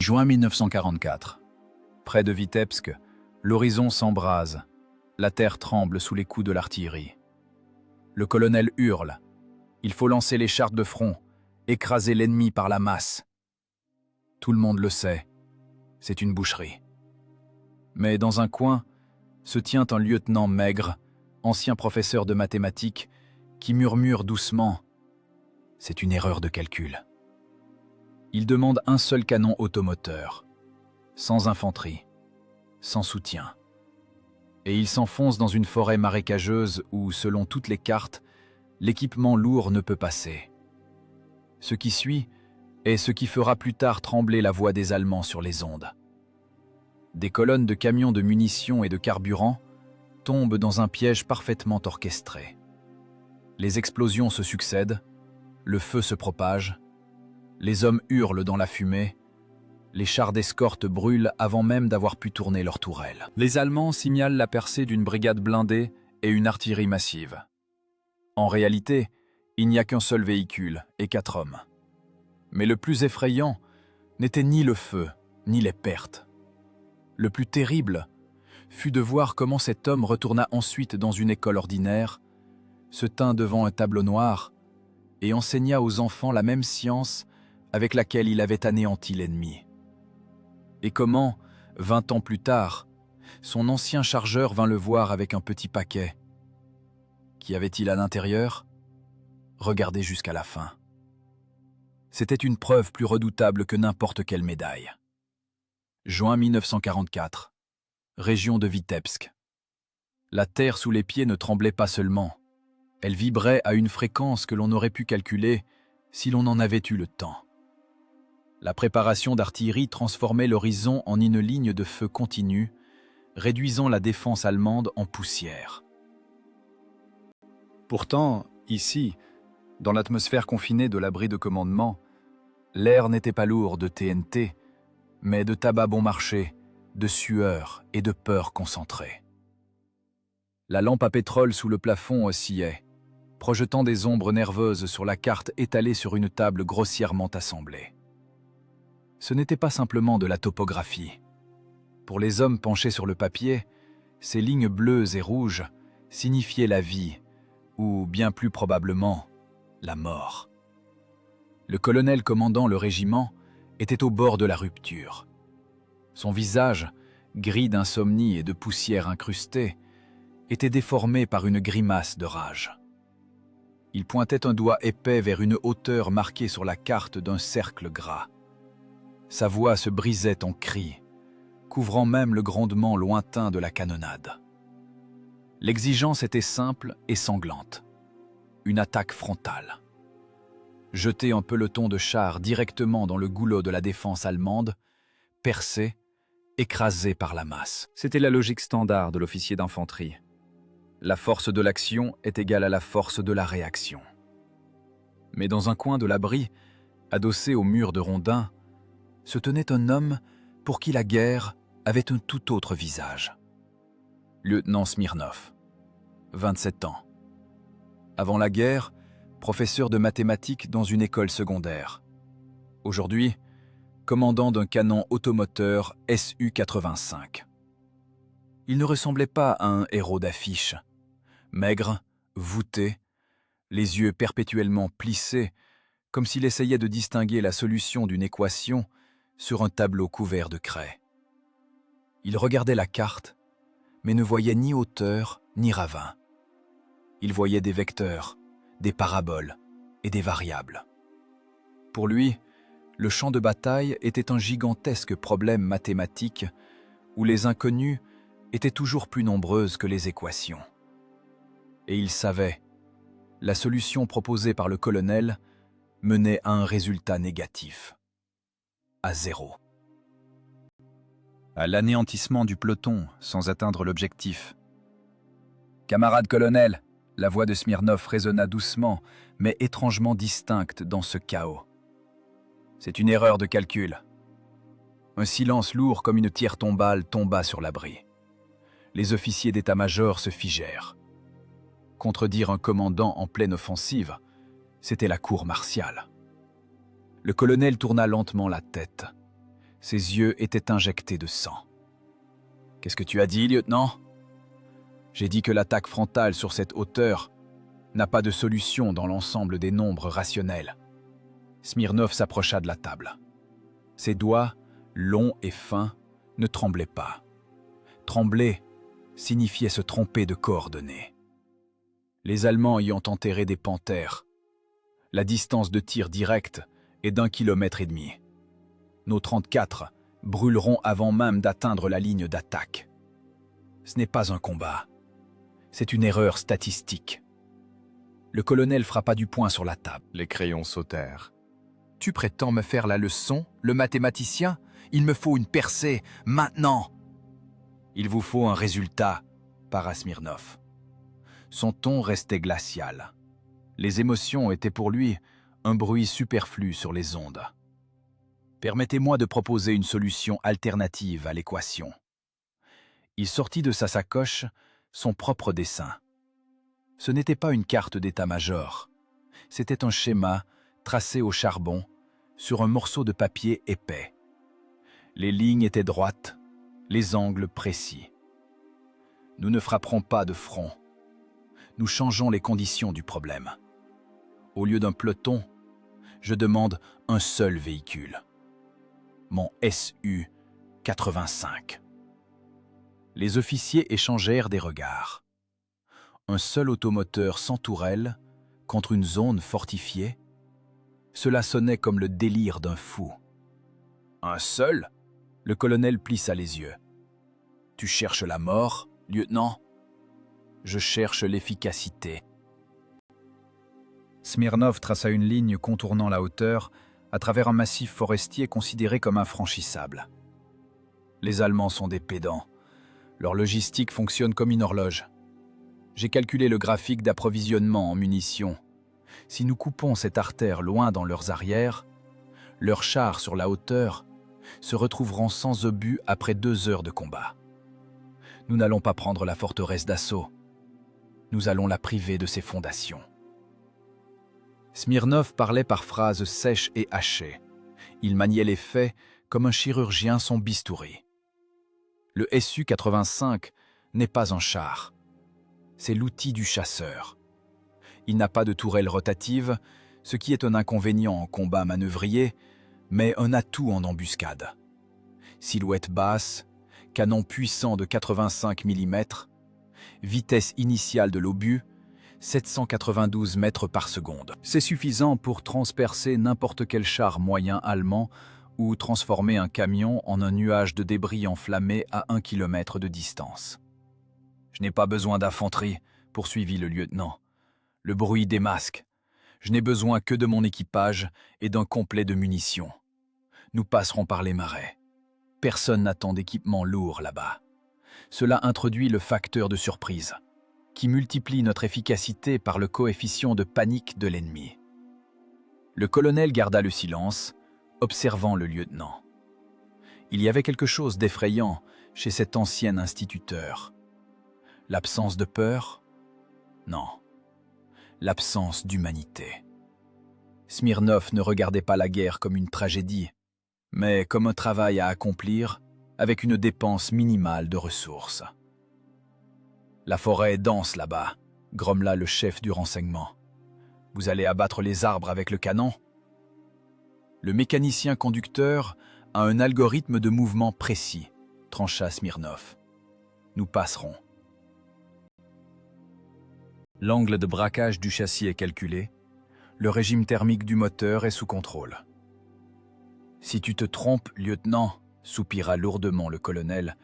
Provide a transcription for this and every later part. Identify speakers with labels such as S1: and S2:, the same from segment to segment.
S1: Juin 1944. Près de Vitebsk, l'horizon s'embrase. La terre tremble sous les coups de l'artillerie. Le colonel hurle. Il faut lancer les chars de front, écraser l'ennemi par la masse. Tout le monde le sait. C'est une boucherie. Mais dans un coin se tient un lieutenant maigre, ancien professeur de mathématiques, qui murmure doucement. C'est une erreur de calcul. Il demande un seul canon automoteur, sans infanterie, sans soutien. Et il s'enfonce dans une forêt marécageuse où, selon toutes les cartes, l'équipement lourd ne peut passer. Ce qui suit est ce qui fera plus tard trembler la voix des Allemands sur les ondes. Des colonnes de camions de munitions et de carburant tombent dans un piège parfaitement orchestré. Les explosions se succèdent, le feu se propage, les hommes hurlent dans la fumée, les chars d'escorte brûlent avant même d'avoir pu tourner leurs tourelles. Les Allemands signalent la percée d'une brigade blindée et une artillerie massive. En réalité, il n'y a qu'un seul véhicule et 4 hommes. Mais le plus effrayant n'était ni le feu, ni les pertes. Le plus terrible fut de voir comment cet homme retourna ensuite dans une école ordinaire, se tint devant un tableau noir et enseigna aux enfants la même science avec laquelle il avait anéanti l'ennemi. Et comment, 20 ans plus tard, son ancien chargeur vint le voir avec un petit paquet. Qu'y avait-il à l'intérieur? Regardez jusqu'à la fin. C'était une preuve plus redoutable que n'importe quelle médaille. Juin 1944. Région de Vitebsk. La terre sous les pieds ne tremblait pas seulement. Elle vibrait à une fréquence que l'on aurait pu calculer si l'on en avait eu le temps. La préparation d'artillerie transformait l'horizon en une ligne de feu continue, réduisant la défense allemande en poussière. Pourtant, ici, dans l'atmosphère confinée de l'abri de commandement, l'air n'était pas lourd de TNT, mais de tabac bon marché, de sueur et de peur concentrée. La lampe à pétrole sous le plafond oscillait, projetant des ombres nerveuses sur la carte étalée sur une table grossièrement assemblée. Ce n'était pas simplement de la topographie. Pour les hommes penchés sur le papier, ces lignes bleues et rouges signifiaient la vie, ou bien plus probablement, la mort. Le colonel commandant le régiment était au bord de la rupture. Son visage, gris d'insomnie et de poussière incrustée, était déformé par une grimace de rage. Il pointait un doigt épais vers une hauteur marquée sur la carte d'un cercle gras. Sa voix se brisait en cris, couvrant même le grondement lointain de la canonnade. L'exigence était simple et sanglante. Une attaque frontale. Jeter un peloton de chars directement dans le goulot de la défense allemande, percé, écrasé par la masse. C'était la logique standard de l'officier d'infanterie. La force de l'action est égale à la force de la réaction. Mais dans un coin de l'abri, adossé au mur de rondins, se tenait un homme pour qui la guerre avait un tout autre visage. Lieutenant Smirnov, 27 ans. Avant la guerre, professeur de mathématiques dans une école secondaire. Aujourd'hui, commandant d'un canon automoteur Su-85. Il ne ressemblait pas à un héros d'affiche. Maigre, voûté, les yeux perpétuellement plissés, comme s'il essayait de distinguer la solution d'une équation sur un tableau couvert de craie. Il regardait la carte, mais ne voyait ni hauteur ni ravin. Il voyait des vecteurs, des paraboles et des variables. Pour lui, le champ de bataille était un gigantesque problème mathématique où les inconnues étaient toujours plus nombreuses que les équations. Et il savait, la solution proposée par le colonel menait à un résultat négatif. À 0. À l'anéantissement du peloton sans atteindre l'objectif. « Camarade colonel !» La voix de Smirnov résonna doucement, mais étrangement distincte dans ce chaos. « C'est une erreur de calcul. » Un silence lourd comme une tire tombale tomba sur l'abri. Les officiers d'état-major se figèrent. Contredire un commandant en pleine offensive, c'était la cour martiale. Le colonel tourna lentement la tête. Ses yeux étaient injectés de sang. « Qu'est-ce que tu as dit, lieutenant ?»« J'ai dit que l'attaque frontale sur cette hauteur n'a pas de solution dans l'ensemble des nombres rationnels. » Smirnov s'approcha de la table. Ses doigts, longs et fins, ne tremblaient pas. Trembler signifiait se tromper de coordonnées. Les Allemands y ont enterré des panthères. La distance de tir direct est d'1,5 km. Nos 34 brûleront avant même d'atteindre la ligne d'attaque. Ce n'est pas un combat. C'est une erreur statistique. Le colonel frappa du poing sur la table.
S2: Les crayons sautèrent.
S1: « Tu prétends me faire la leçon, le mathématicien? Il me faut une percée, maintenant !»« Il vous faut un résultat, » para Smirnov. Son ton restait glacial. Les émotions étaient pour lui un bruit superflu sur les ondes. « Permettez-moi de proposer une solution alternative à l'équation. » Il sortit de sa sacoche son propre dessin. Ce n'était pas une carte d'état-major. C'était un schéma tracé au charbon sur un morceau de papier épais. Les lignes étaient droites, les angles précis. Nous ne frapperons pas de front. Nous changeons les conditions du problème. Au lieu d'un peloton, je demande un seul véhicule. Mon Su-85. Les officiers échangèrent des regards. Un seul automoteur sans tourelle contre une zone fortifiée, cela sonnait comme le délire d'un fou. « Un seul ?» Le colonel plissa les yeux. « Tu cherches la mort, lieutenant ?»« Je cherche l'efficacité. » Smirnov traça une ligne contournant la hauteur à travers un massif forestier considéré comme infranchissable. Les Allemands sont des pédants. Leur logistique fonctionne comme une horloge. J'ai calculé le graphique d'approvisionnement en munitions. Si nous coupons cette artère loin dans leurs arrières, leurs chars sur la hauteur se retrouveront sans obus après 2 heures de combat. Nous n'allons pas prendre la forteresse d'assaut. Nous allons la priver de ses fondations. Smirnov parlait par phrases sèches et hachées. Il maniait les faits comme un chirurgien son bistouri. Le Su-85 n'est pas un char. C'est l'outil du chasseur. Il n'a pas de tourelle rotative, ce qui est un inconvénient en combat manœuvrier, mais un atout en embuscade. Silhouette basse, canon puissant de 85 mm, vitesse initiale de l'obus, 792 mètres par seconde. C'est suffisant pour transpercer n'importe quel char moyen allemand ou transformer un camion en un nuage de débris enflammés à 1 km de distance. « Je n'ai pas besoin d'infanterie », poursuivit le lieutenant. « Le bruit démasque. Je n'ai besoin que de mon équipage et d'un complet de munitions. Nous passerons par les marais. Personne n'attend d'équipement lourd là-bas. Cela introduit le facteur de surprise, qui multiplie notre efficacité par le coefficient de panique de l'ennemi. » Le colonel garda le silence, observant le lieutenant. Il y avait quelque chose d'effrayant chez cet ancien instituteur. L'absence de peur? Non. L'absence d'humanité. Smirnov ne regardait pas la guerre comme une tragédie, mais comme un travail à accomplir avec une dépense minimale de ressources. « La forêt est dense là-bas », grommela le chef du renseignement. « Vous allez abattre les arbres avec le canon ?» Le mécanicien conducteur a un algorithme de mouvement précis, trancha Smirnov. Nous passerons. L'angle de braquage du châssis est calculé. Le régime thermique du moteur est sous contrôle. Si tu te trompes, lieutenant, soupira lourdement le colonel,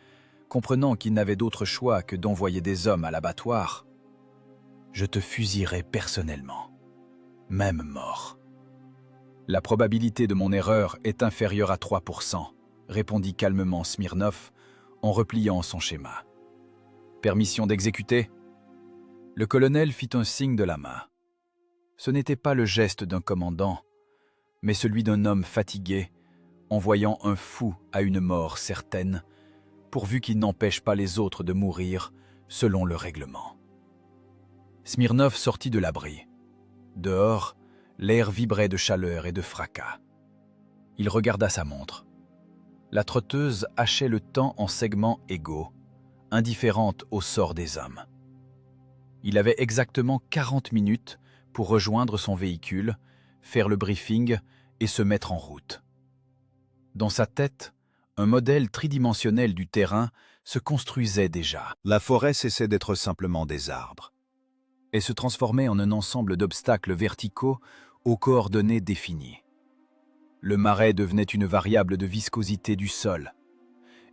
S1: comprenant qu'il n'avait d'autre choix que d'envoyer des hommes à l'abattoir. Je te fusillerai personnellement, même mort. La probabilité de mon erreur est inférieure à 3%, répondit calmement Smirnov en repliant son schéma. Permission d'exécuter? Le colonel fit un signe de la main. Ce n'était pas le geste d'un commandant, mais celui d'un homme fatigué, envoyant un fou à une mort certaine, pourvu qu'il n'empêche pas les autres de mourir selon le règlement. Smirnov sortit de l'abri. Dehors, l'air vibrait de chaleur et de fracas. Il regarda sa montre. La trotteuse hachait le temps en segments égaux, indifférente au sort des hommes. Il avait exactement 40 minutes pour rejoindre son véhicule, faire le briefing et se mettre en route. Dans sa tête, un modèle tridimensionnel du terrain se construisait déjà.
S2: La forêt cessait d'être simplement des arbres.
S1: Et se transformait en un ensemble d'obstacles verticaux aux coordonnées définies. Le marais devenait une variable de viscosité du sol,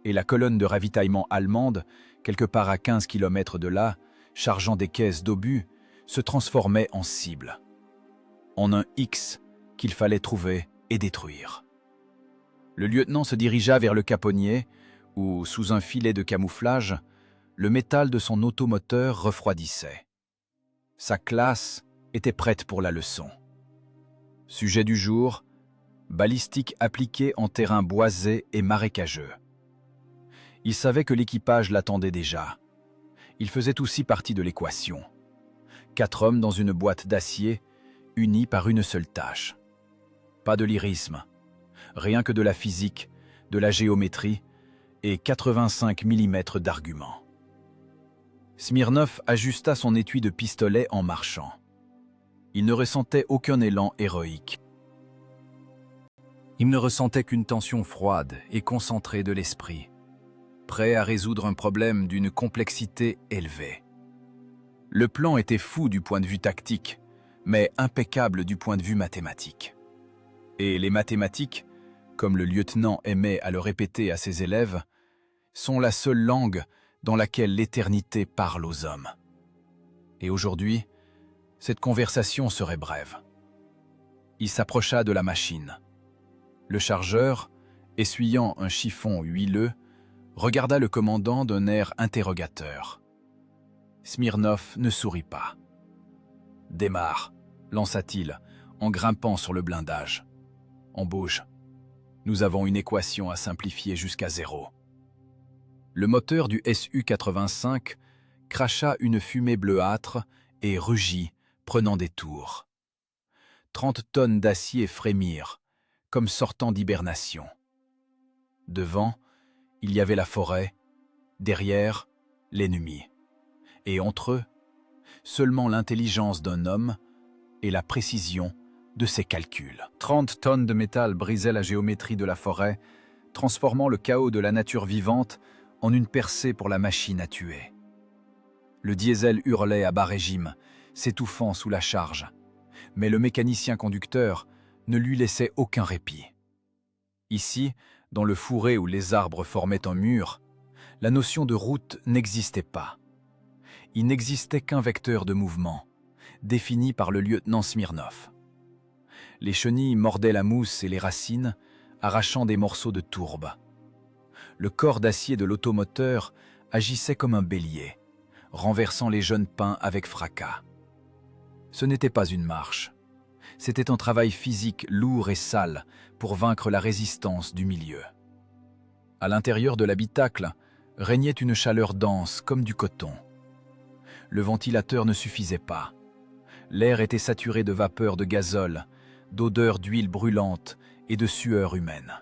S1: et la colonne de ravitaillement allemande, quelque part à 15 km de là, chargeant des caisses d'obus, se transformait en cible, en un X qu'il fallait trouver et détruire. Le lieutenant se dirigea vers le caponnier, où, sous un filet de camouflage, le métal de son automoteur refroidissait. Sa classe était prête pour la leçon. Sujet du jour, balistique appliquée en terrain boisé et marécageux. Il savait que l'équipage l'attendait déjà. Il faisait aussi partie de l'équation. 4 hommes dans une boîte d'acier, unis par une seule tâche. Pas de lyrisme, rien que de la physique, de la géométrie et 85 mm d'arguments. Smirnov ajusta son étui de pistolet en marchant. Il ne ressentait aucun élan héroïque. Il ne ressentait qu'une tension froide et concentrée de l'esprit, prêt à résoudre un problème d'une complexité élevée. Le plan était fou du point de vue tactique, mais impeccable du point de vue mathématique. Et les mathématiques, comme le lieutenant aimait à le répéter à ses élèves, sont la seule langue dans laquelle l'éternité parle aux hommes. Et aujourd'hui, cette conversation serait brève. Il s'approcha de la machine. Le chargeur, essuyant un chiffon huileux, regarda le commandant d'un air interrogateur. Smirnov ne sourit pas. « Démarre », lança-t-il, en grimpant sur le blindage. « On bouge. Nous avons une équation à simplifier jusqu'à 0. » Le moteur du Su-85 cracha une fumée bleuâtre et rugit, prenant des tours. 30 tonnes d'acier frémirent, comme sortant d'hibernation. Devant, il y avait la forêt, derrière, l'ennemi. Et entre eux, seulement l'intelligence d'un homme et la précision de ses calculs. 30 tonnes de métal brisaient la géométrie de la forêt, transformant le chaos de la nature vivante en une percée pour la machine à tuer. Le diesel hurlait à bas régime, s'étouffant sous la charge, mais le mécanicien conducteur ne lui laissait aucun répit. Ici, dans le fourré où les arbres formaient un mur, la notion de route n'existait pas. Il n'existait qu'un vecteur de mouvement, défini par le lieutenant Smirnov. Les chenilles mordaient la mousse et les racines, arrachant des morceaux de tourbe. Le corps d'acier de l'automoteur agissait comme un bélier, renversant les jeunes pins avec fracas. Ce n'était pas une marche. C'était un travail physique lourd et sale pour vaincre la résistance du milieu. À l'intérieur de l'habitacle régnait une chaleur dense comme du coton. Le ventilateur ne suffisait pas. L'air était saturé de vapeur de gazole, d'odeur d'huile brûlante et de sueur humaine.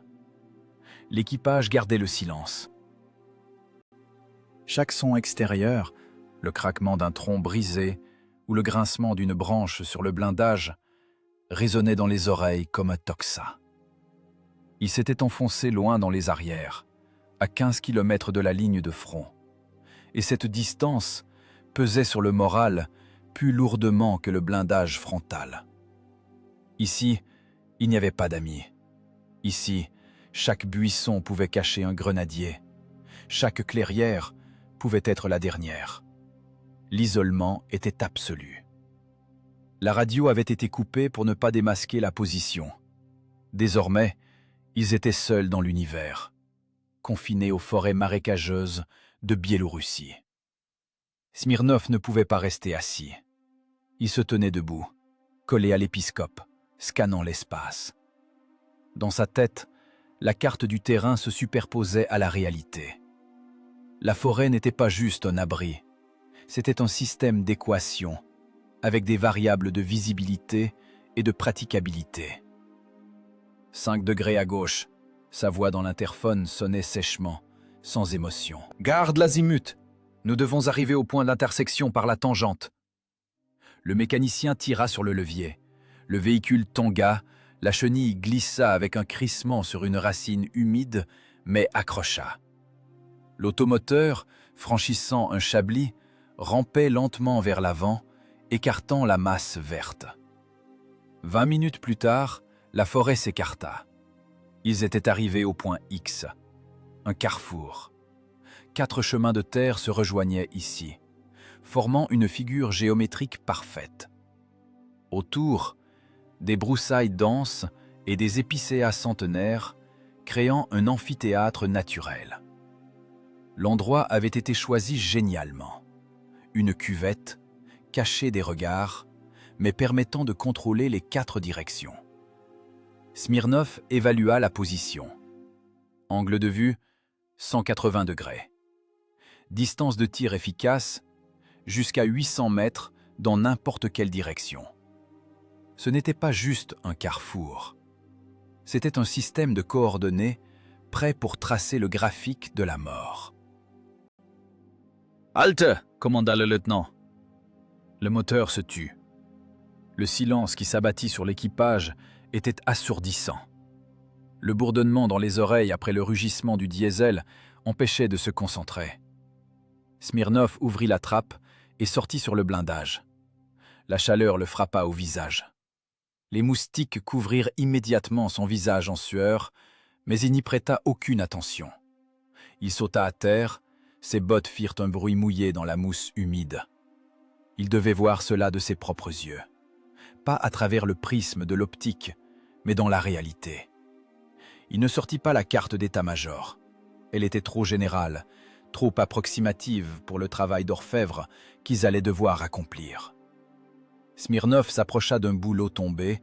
S1: L'équipage gardait le silence. Chaque son extérieur, le craquement d'un tronc brisé ou le grincement d'une branche sur le blindage, résonnait dans les oreilles comme un tocsin. Il s'était enfoncé loin dans les arrières, à 15 km de la ligne de front. Et cette distance pesait sur le moral plus lourdement que le blindage frontal. Ici, il n'y avait pas d'amis. Ici, chaque buisson pouvait cacher un grenadier. Chaque clairière pouvait être la dernière. L'isolement était absolu. La radio avait été coupée pour ne pas démasquer la position. Désormais, ils étaient seuls dans l'univers, confinés aux forêts marécageuses de Biélorussie. Smirnov ne pouvait pas rester assis. Il se tenait debout, collé à l'épiscope, scannant l'espace. Dans sa tête, la carte du terrain se superposait à la réalité. La forêt n'était pas juste un abri, c'était un système d'équations, avec des variables de visibilité et de praticabilité. 5 degrés à gauche, Sa voix dans l'interphone sonnait sèchement, sans émotion. « Garde l'azimut! Nous devons arriver au point d'intersection par la tangente. » Le mécanicien tira sur le levier. Le véhicule tangua, la chenille glissa avec un crissement sur une racine humide, mais accrocha. L'automoteur, franchissant un chablis, rampait lentement vers l'avant, écartant la masse verte. 20 minutes plus tard, la forêt s'écarta. Ils étaient arrivés au point X, un carrefour. 4 chemins de terre se rejoignaient ici, formant une figure géométrique parfaite. Autour, des broussailles denses et des épicéas centenaires, créant un amphithéâtre naturel. L'endroit avait été choisi génialement. Une cuvette, cachée des regards, mais permettant de contrôler les 4 directions. Smirnov évalua la position. Angle de vue, 180 degrés. Distance de tir efficace, jusqu'à 800 mètres dans n'importe quelle direction. Ce n'était pas juste un carrefour. C'était un système de coordonnées prêt pour tracer le graphique de la mort. « Halte !» commanda le lieutenant. Le moteur se tut. Le silence qui s'abattit sur l'équipage était assourdissant. Le bourdonnement dans les oreilles après le rugissement du diesel empêchait de se concentrer. Smirnov ouvrit la trappe et sortit sur le blindage. La chaleur le frappa au visage. Les moustiques couvrirent immédiatement son visage en sueur, mais il n'y prêta aucune attention. Il sauta à terre, ses bottes firent un bruit mouillé dans la mousse humide. Il devait voir cela de ses propres yeux. Pas à travers le prisme de l'optique, mais dans la réalité. Il ne sortit pas la carte d'état-major. Elle était trop générale, trop approximative pour le travail d'orfèvre qu'ils allaient devoir accomplir. Smirnov s'approcha d'un bouleau tombé,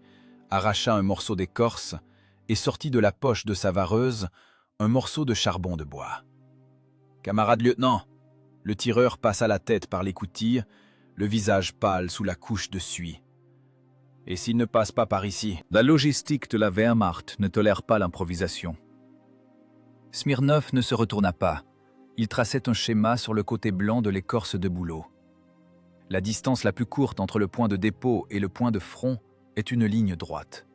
S1: arracha un morceau d'écorce et sortit de la poche de sa vareuse un morceau de charbon de bois. « Camarade lieutenant !» Le tireur passa la tête par l'écoutille, le visage pâle sous la couche de suie. « Et s'il ne passe pas par ici ?» La logistique de la Wehrmacht ne tolère pas l'improvisation. Smirnov ne se retourna pas. Il traçait un schéma sur le côté blanc de l'écorce de bouleau. La distance la plus courte entre le point de dépôt et le point de front est une ligne droite.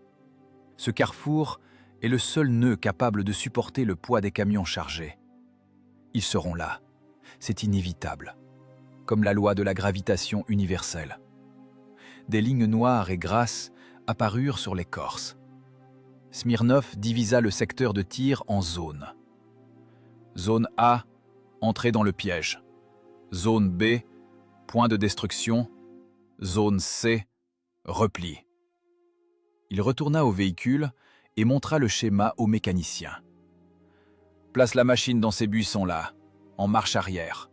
S1: Ce carrefour est le seul nœud capable de supporter le poids des camions chargés. Ils seront là. C'est inévitable. Comme la loi de la gravitation universelle. Des lignes noires et grasses apparurent sur l'écorce. Smirnov divisa le secteur de tir en zones. Zone A, entrée dans le piège. Zone B, point de destruction. Zone C, repli. Il retourna au véhicule et montra le schéma au mécanicien. Place la machine dans ces buissons-là, en marche arrière.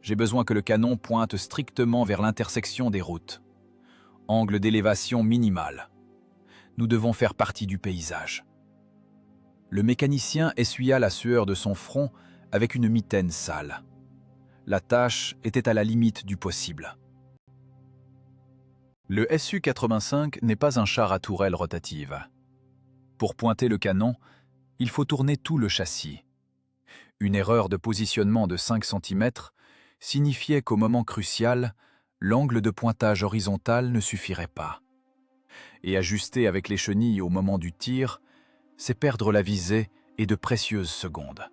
S1: J'ai besoin que le canon pointe strictement vers l'intersection des routes. Angle d'élévation minimal. Nous devons faire partie du paysage. Le mécanicien essuya la sueur de son front avec une mitaine sale. La tâche était à la limite du possible. Le Su-85 n'est pas un char à tourelle rotative. Pour pointer le canon, il faut tourner tout le châssis. Une erreur de positionnement de 5 cm signifiait qu'au moment crucial, l'angle de pointage horizontal ne suffirait pas. Et ajuster avec les chenilles au moment du tir, c'est perdre la visée et de précieuses secondes.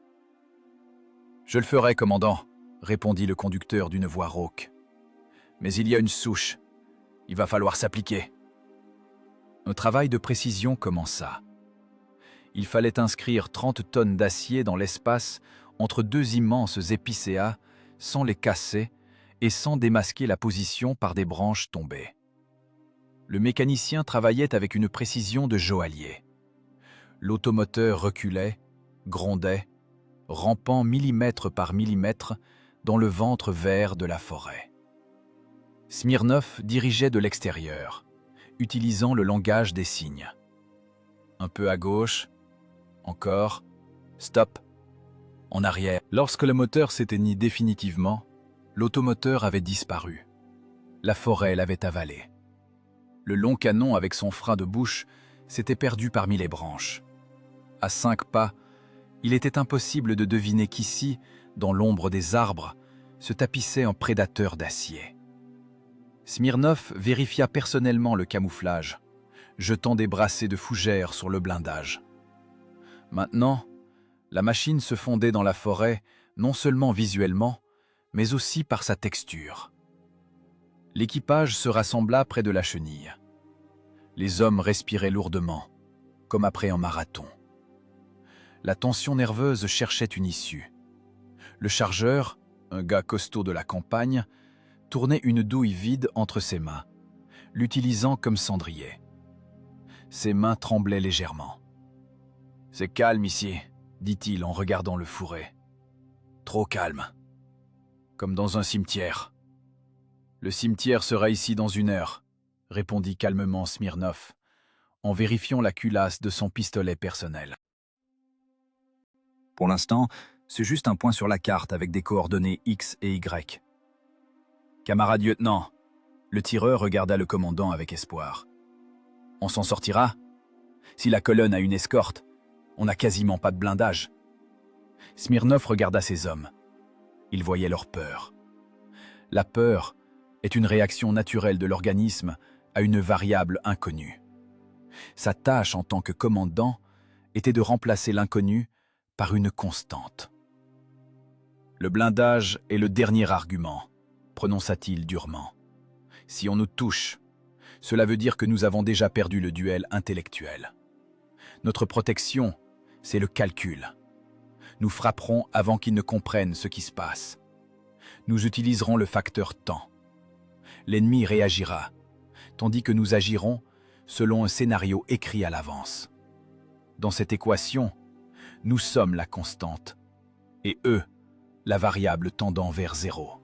S1: « Je le ferai, commandant », répondit le conducteur d'une voix rauque. « Mais il y a une souche. Il va falloir s'appliquer. » Un travail de précision commença. Il fallait inscrire 30 tonnes d'acier dans l'espace entre 2 immenses épicéas sans les casser et sans démasquer la position par des branches tombées. Le mécanicien travaillait avec une précision de joaillier. L'automoteur reculait, grondait, rampant millimètre par millimètre dans le ventre vert de la forêt. Smirnov dirigeait de l'extérieur, utilisant le langage des signes. Un peu à gauche, encore, stop, en arrière. Lorsque le moteur s'éteignit définitivement, l'automoteur avait disparu. La forêt l'avait avalé. Le long canon avec son frein de bouche s'était perdu parmi les branches. À 5 pas, il était impossible de deviner qu'ici, dans l'ombre des arbres, se tapissait un prédateur d'acier. Smirnov vérifia personnellement le camouflage, jetant des brassées de fougères sur le blindage. Maintenant, la machine se fondait dans la forêt non seulement visuellement, mais aussi par sa texture. L'équipage se rassembla près de la chenille. Les hommes respiraient lourdement, comme après un marathon. La tension nerveuse cherchait une issue. Le chargeur, un gars costaud de la campagne, tournait une douille vide entre ses mains, l'utilisant comme cendrier. Ses mains tremblaient légèrement. « C'est calme ici », dit-il en regardant le fourré. « Trop calme. Comme dans un cimetière. »« Le cimetière sera ici dans 1 heure », répondit calmement Smirnov, en vérifiant la culasse de son pistolet personnel. Pour l'instant, c'est juste un point sur la carte avec des coordonnées X et Y. Camarade lieutenant, le tireur regarda le commandant avec espoir. On s'en sortira? Si la colonne a une escorte, on n'a quasiment pas de blindage. Smirnov regarda ses hommes. Il voyait leur peur. La peur est une réaction naturelle de l'organisme à une variable inconnue. Sa tâche en tant que commandant était de remplacer l'inconnu par une constante. Le blindage est le dernier argument, prononça-t-il durement. Si on nous touche, cela veut dire que nous avons déjà perdu le duel intellectuel. Notre protection, c'est le calcul. Nous frapperons avant qu'ils ne comprennent ce qui se passe. Nous utiliserons le facteur temps. L'ennemi réagira, tandis que nous agirons selon un scénario écrit à l'avance. Dans cette équation, nous sommes la constante, et eux, la variable tendant vers 0.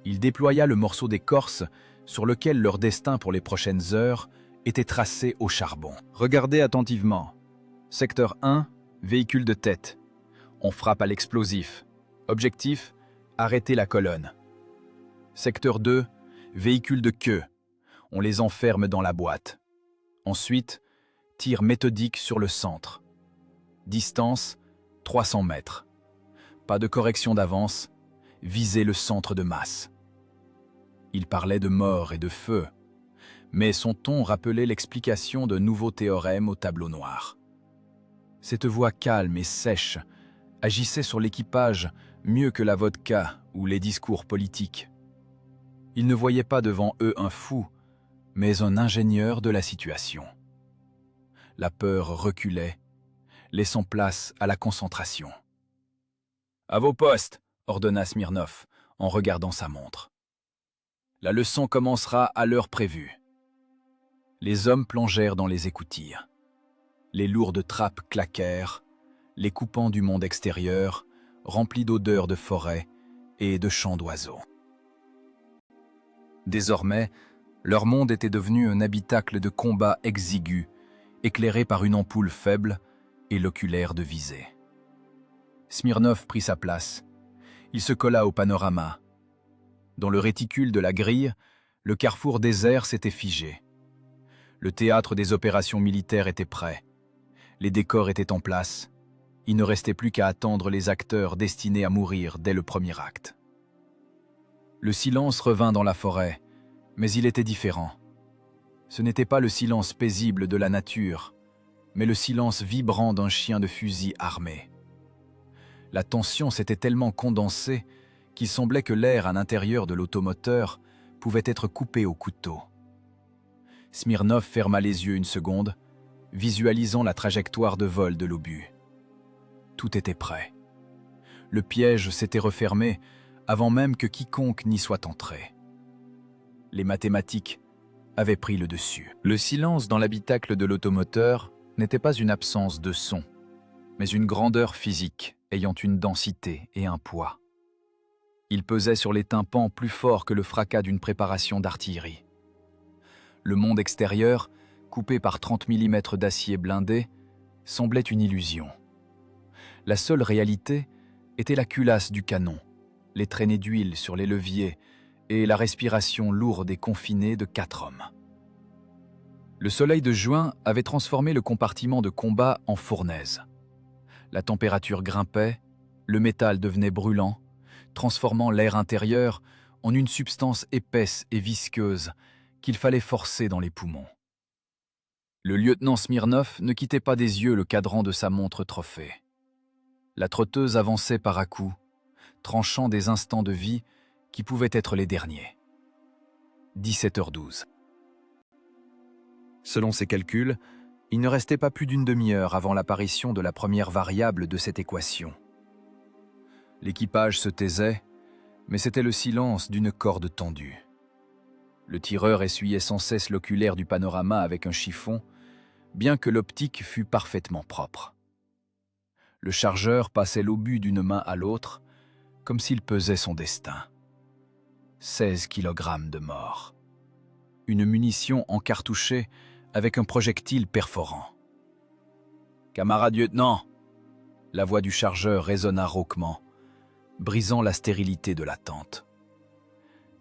S1: Il déploya le morceau d'écorce sur lequel leur destin pour les prochaines heures était tracé au charbon. Regardez attentivement. Secteur 1, véhicule de tête. On frappe à l'explosif. Objectif, arrêter la colonne. Secteur 2, véhicule de queue. On les enferme dans la boîte. Ensuite, tir méthodique sur le centre. Distance, 300 mètres. Pas de correction d'avance, visez le centre de masse. Il parlait de mort et de feu, mais son ton rappelait l'explication d'un nouveau théorème au tableau noir. Cette voix calme et sèche agissait sur l'équipage mieux que la vodka ou les discours politiques. Ils ne voyaient pas devant eux un fou, mais un ingénieur de la situation. La peur reculait, laissant place à la concentration. « À vos postes !» ordonna Smirnov, en regardant sa montre. « La leçon commencera à l'heure prévue. » Les hommes plongèrent dans les écoutilles. Les lourdes trappes claquèrent, les coupant du monde extérieur, remplis d'odeurs de forêt et de chants d'oiseaux. Désormais, leur monde était devenu un habitacle de combat exigu, éclairé par une ampoule faible et l'oculaire de visée. Smirnov prit sa place. Il se colla au panorama. Dans le réticule de la grille, le carrefour désert s'était figé. Le théâtre des opérations militaires était prêt. Les décors étaient en place. Il ne restait plus qu'à attendre les acteurs destinés à mourir dès le premier acte. Le silence revint dans la forêt, mais il était différent. Ce n'était pas le silence paisible de la nature, mais le silence vibrant d'un chien de fusil armé. La tension s'était tellement condensée qu'il semblait que l'air à l'intérieur de l'automoteur pouvait être coupé au couteau. Smirnov ferma les yeux une seconde, visualisant la trajectoire de vol de l'obus. Tout était prêt. Le piège s'était refermé avant même que quiconque n'y soit entré. Les mathématiques avaient pris le dessus. Le silence dans l'habitacle de l'automoteur n'était pas une absence de son, mais une grandeur physique ayant une densité et un poids. Il pesait sur les tympans plus fort que le fracas d'une préparation d'artillerie. Le monde extérieur, coupé par 30 mm d'acier blindé, semblait une illusion. La seule réalité était la culasse du canon, les traînées d'huile sur les leviers et la respiration lourde et confinée de 4 hommes. Le soleil de juin avait transformé le compartiment de combat en fournaise. La température grimpait, le métal devenait brûlant, transformant l'air intérieur en une substance épaisse et visqueuse qu'il fallait forcer dans les poumons. Le lieutenant Smirnov ne quittait pas des yeux le cadran de sa montre trophée. La trotteuse avançait par à-coups, tranchant des instants de vie qui pouvaient être les derniers. 17h12. Selon ses calculs, il ne restait pas plus d'une demi-heure avant l'apparition de la première variable de cette équation. L'équipage se taisait, mais c'était le silence d'une corde tendue. Le tireur essuyait sans cesse l'oculaire du panorama avec un chiffon, bien que l'optique fût parfaitement propre. Le chargeur passait l'obus d'une main à l'autre, comme s'il pesait son destin. 16 kilogrammes de mort. Une munition encartouchée avec un projectile perforant. « Camarade lieutenant !» La voix du chargeur résonna rauquement, brisant la stérilité de l'attente.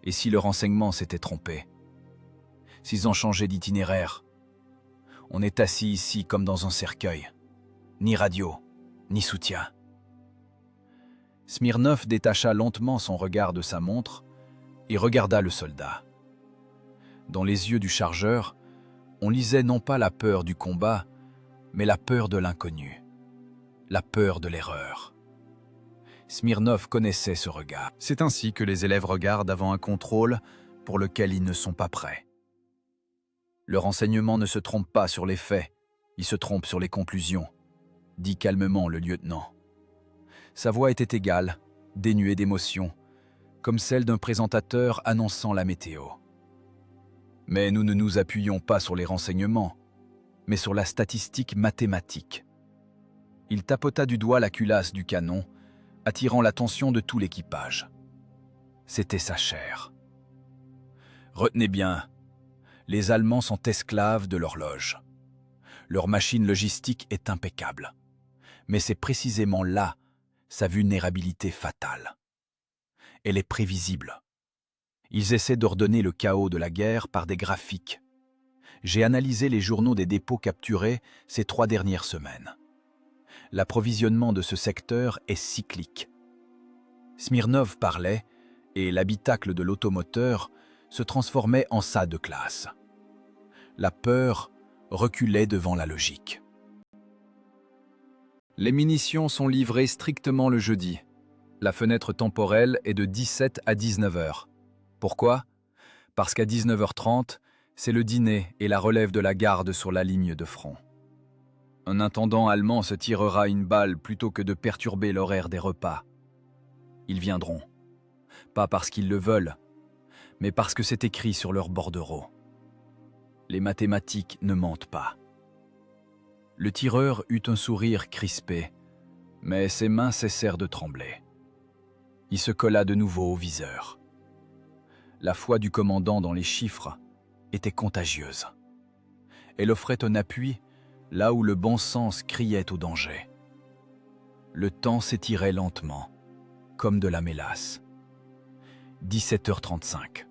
S1: Et si le renseignement s'était trompé? S'ils ont changé d'itinéraire? On est assis ici comme dans un cercueil. Ni radio, ni soutien. Smirnov détacha lentement son regard de sa montre et regarda le soldat. Dans les yeux du chargeur, on lisait non pas la peur du combat, mais la peur de l'inconnu, la peur de l'erreur. Smirnov connaissait ce regard. C'est ainsi que les élèves regardent avant un contrôle pour lequel ils ne sont pas prêts. Le renseignement ne se trompe pas sur les faits, il se trompe sur les conclusions, dit calmement le lieutenant. Sa voix était égale, dénuée d'émotion, comme celle d'un présentateur annonçant la météo. Mais nous ne nous appuyons pas sur les renseignements, mais sur la statistique mathématique. Il tapota du doigt la culasse du canon, attirant l'attention de tout l'équipage. C'était sa chair. Retenez bien, les Allemands sont esclaves de l'horloge. Leur machine logistique est impeccable. Mais c'est précisément là sa vulnérabilité fatale. Elle est prévisible. Ils essaient d'ordonner le chaos de la guerre par des graphiques. J'ai analysé les journaux des dépôts capturés ces 3 dernières semaines. L'approvisionnement de ce secteur est cyclique. Smirnov parlait et l'habitacle de l'automoteur se transformait en salle de classe. La peur reculait devant la logique. Les munitions sont livrées strictement le jeudi. La fenêtre temporelle est de 17 à 19 heures. Pourquoi? Parce qu'à 19h30, c'est le dîner et la relève de la garde sur la ligne de front. Un intendant allemand se tirera une balle plutôt que de perturber l'horaire des repas. Ils viendront. Pas parce qu'ils le veulent, mais parce que c'est écrit sur leur bordereau. Les mathématiques ne mentent pas. Le tireur eut un sourire crispé, mais ses mains cessèrent de trembler. Il se colla de nouveau au viseur. La foi du commandant dans les chiffres était contagieuse. Elle offrait un appui là où le bon sens criait au danger. Le temps s'étirait lentement, comme de la mélasse. 17h35.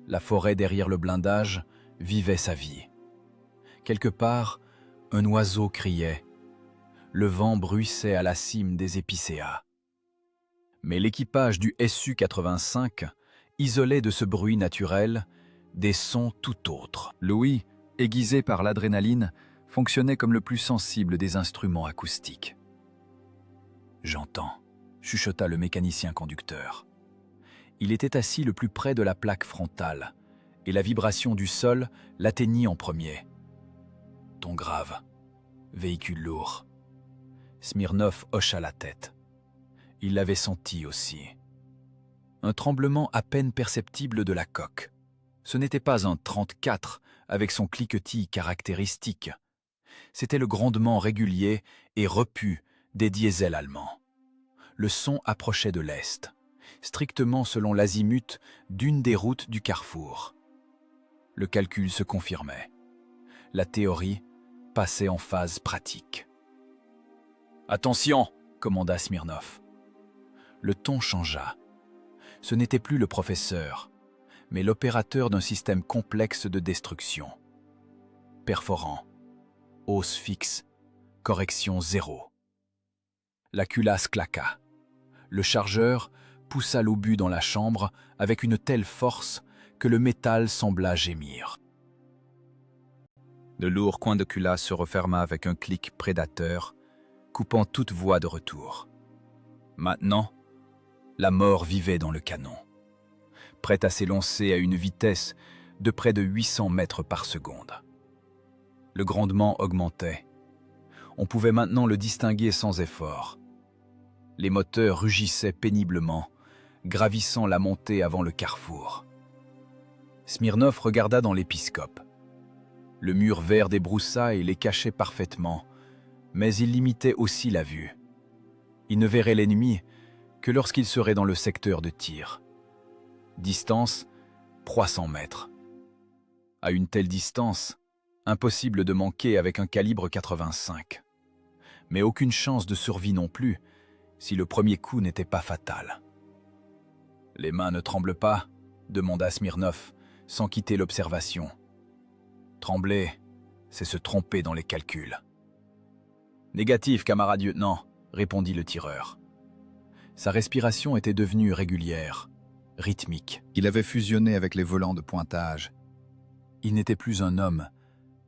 S1: La forêt derrière le blindage vivait sa vie. Quelque part, un oiseau criait. Le vent bruissait à la cime des épicéas. Mais l'équipage du Su-85 isolait de ce bruit naturel des sons tout autres. Louis, aiguisé par l'adrénaline, fonctionnait comme le plus sensible des instruments acoustiques. « J'entends », chuchota le mécanicien conducteur. Il était assis le plus près de la plaque frontale, et la vibration du sol l'atteignit en premier. Ton grave, véhicule lourd. Smirnov hocha la tête. Il l'avait senti aussi. Un tremblement à peine perceptible de la coque. Ce n'était pas un 34 avec son cliquetis caractéristique. C'était le grondement régulier et repu des diesels allemands. Le son approchait de l'est, strictement selon l'azimut d'une des routes du carrefour. Le calcul se confirmait. La théorie passait en phase pratique. « Attention !» commanda Smirnov. Le ton changea. Ce n'était plus le professeur, mais l'opérateur d'un système complexe de destruction. perforant. Hausse fixe. Correction 0. La culasse claqua. Le chargeur poussa l'obus dans la chambre avec une telle force que le métal sembla gémir. Le lourd coin de culasse se referma avec un clic prédateur, coupant toute voie de retour. Maintenant, la mort vivait dans le canon, prête à s'élancer à une vitesse de près de 800 mètres par seconde. Le grondement augmentait. On pouvait maintenant le distinguer sans effort. Les moteurs rugissaient péniblement, gravissant la montée avant le carrefour. Smirnov regarda dans l'épiscope. Le mur vert des broussailles les cachait parfaitement, mais il limitait aussi la vue. Il ne verrait l'ennemi que lorsqu'il serait dans le secteur de tir. Distance, 300 mètres. À une telle distance, impossible de manquer avec un calibre 85. Mais aucune chance de survie non plus, si le premier coup n'était pas fatal. « Les mains ne tremblent pas ?» demanda Smirnov, sans quitter l'observation. « Trembler, c'est se tromper dans les calculs. »« Négatif, camarade lieutenant », répondit le tireur. Sa respiration était devenue régulière, rythmique.
S2: Il avait fusionné avec les volants de pointage.
S1: Il n'était plus un homme,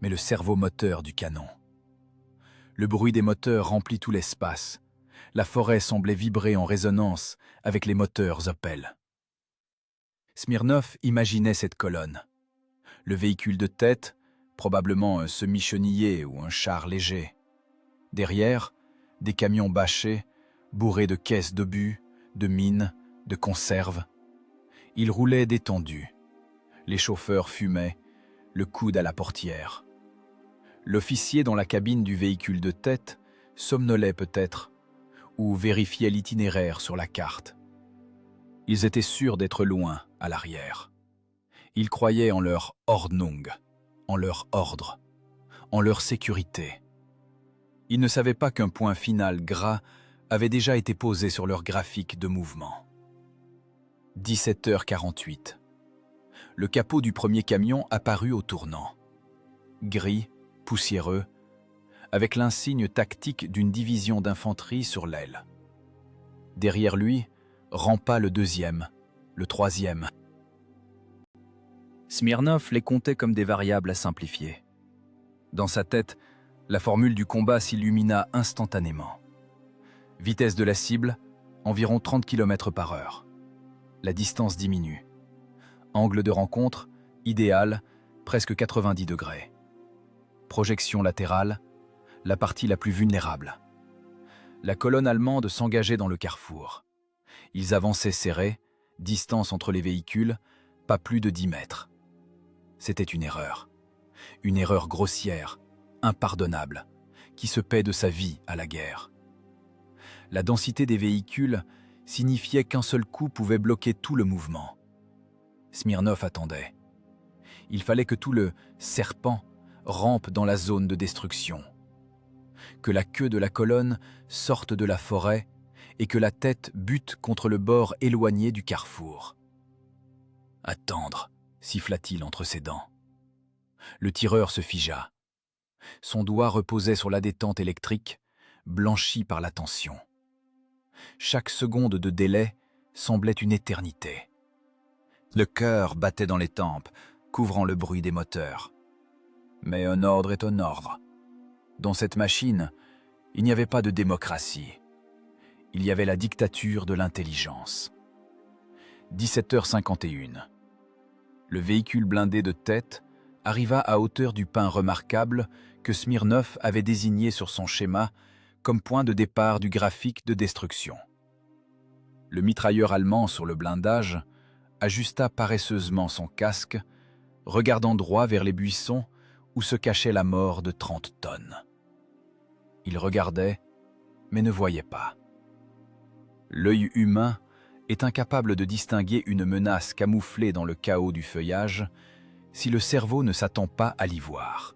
S1: mais le cerveau moteur du canon. Le bruit des moteurs remplit tout l'espace. La forêt semblait vibrer en résonance avec les moteurs Opel. Smirnov imaginait cette colonne. Le véhicule de tête, probablement un semi-chenillé ou un char léger. Derrière, des camions bâchés, bourrés de caisses d'obus, de mines, de conserves. Ils roulaient détendus. Les chauffeurs fumaient, le coude à la portière. L'officier dans la cabine du véhicule de tête somnolait peut-être, ou vérifiait l'itinéraire sur la carte. Ils étaient sûrs d'être loin, à l'arrière. Ils croyaient en leur Ordnung, en leur ordre, en leur sécurité. Ils ne savaient pas qu'un point final gras avait déjà été posé sur leur graphique de mouvement. 17h48. Le capot du premier camion apparut au tournant. Gris, poussiéreux, avec l'insigne tactique d'une division d'infanterie sur l'aile. Derrière lui, rampa le deuxième, le troisième. Smirnov les comptait comme des variables à simplifier. Dans sa tête, la formule du combat s'illumina instantanément. Vitesse de la cible, environ 30 km/h. La distance diminue. Angle de rencontre, idéal, presque 90 degrés. Projection latérale, la partie la plus vulnérable. La colonne allemande s'engageait dans le carrefour. Ils avançaient serrés, distance entre les véhicules, pas plus de 10 mètres. C'était une erreur grossière, impardonnable, qui se paie de sa vie à la guerre. La densité des véhicules signifiait qu'un seul coup pouvait bloquer tout le mouvement. Smirnov attendait. Il fallait que tout le serpent rampe dans la zone de destruction. Que la queue de la colonne sorte de la forêt et que la tête bute contre le bord éloigné du carrefour. « Attendre » siffla-t-il entre ses dents. Le tireur se figea. Son doigt reposait sur la détente électrique, blanchie par la tension. Chaque seconde de délai semblait une éternité. Le cœur battait dans les tempes, couvrant le bruit des moteurs. Mais un ordre est un ordre. Dans cette machine, il n'y avait pas de démocratie. Il y avait la dictature de l'intelligence. 17h51. Le véhicule blindé de tête arriva à hauteur du pin remarquable que Smirnov avait désigné sur son schéma comme point de départ du graphique de destruction. Le mitrailleur allemand sur le blindage ajusta paresseusement son casque, regardant droit vers les buissons où se cachait la mort de 30 tonnes. Il regardait, mais ne voyait pas. L'œil humain est incapable de distinguer une menace camouflée dans le chaos du feuillage si le cerveau ne s'attend pas à l'y voir.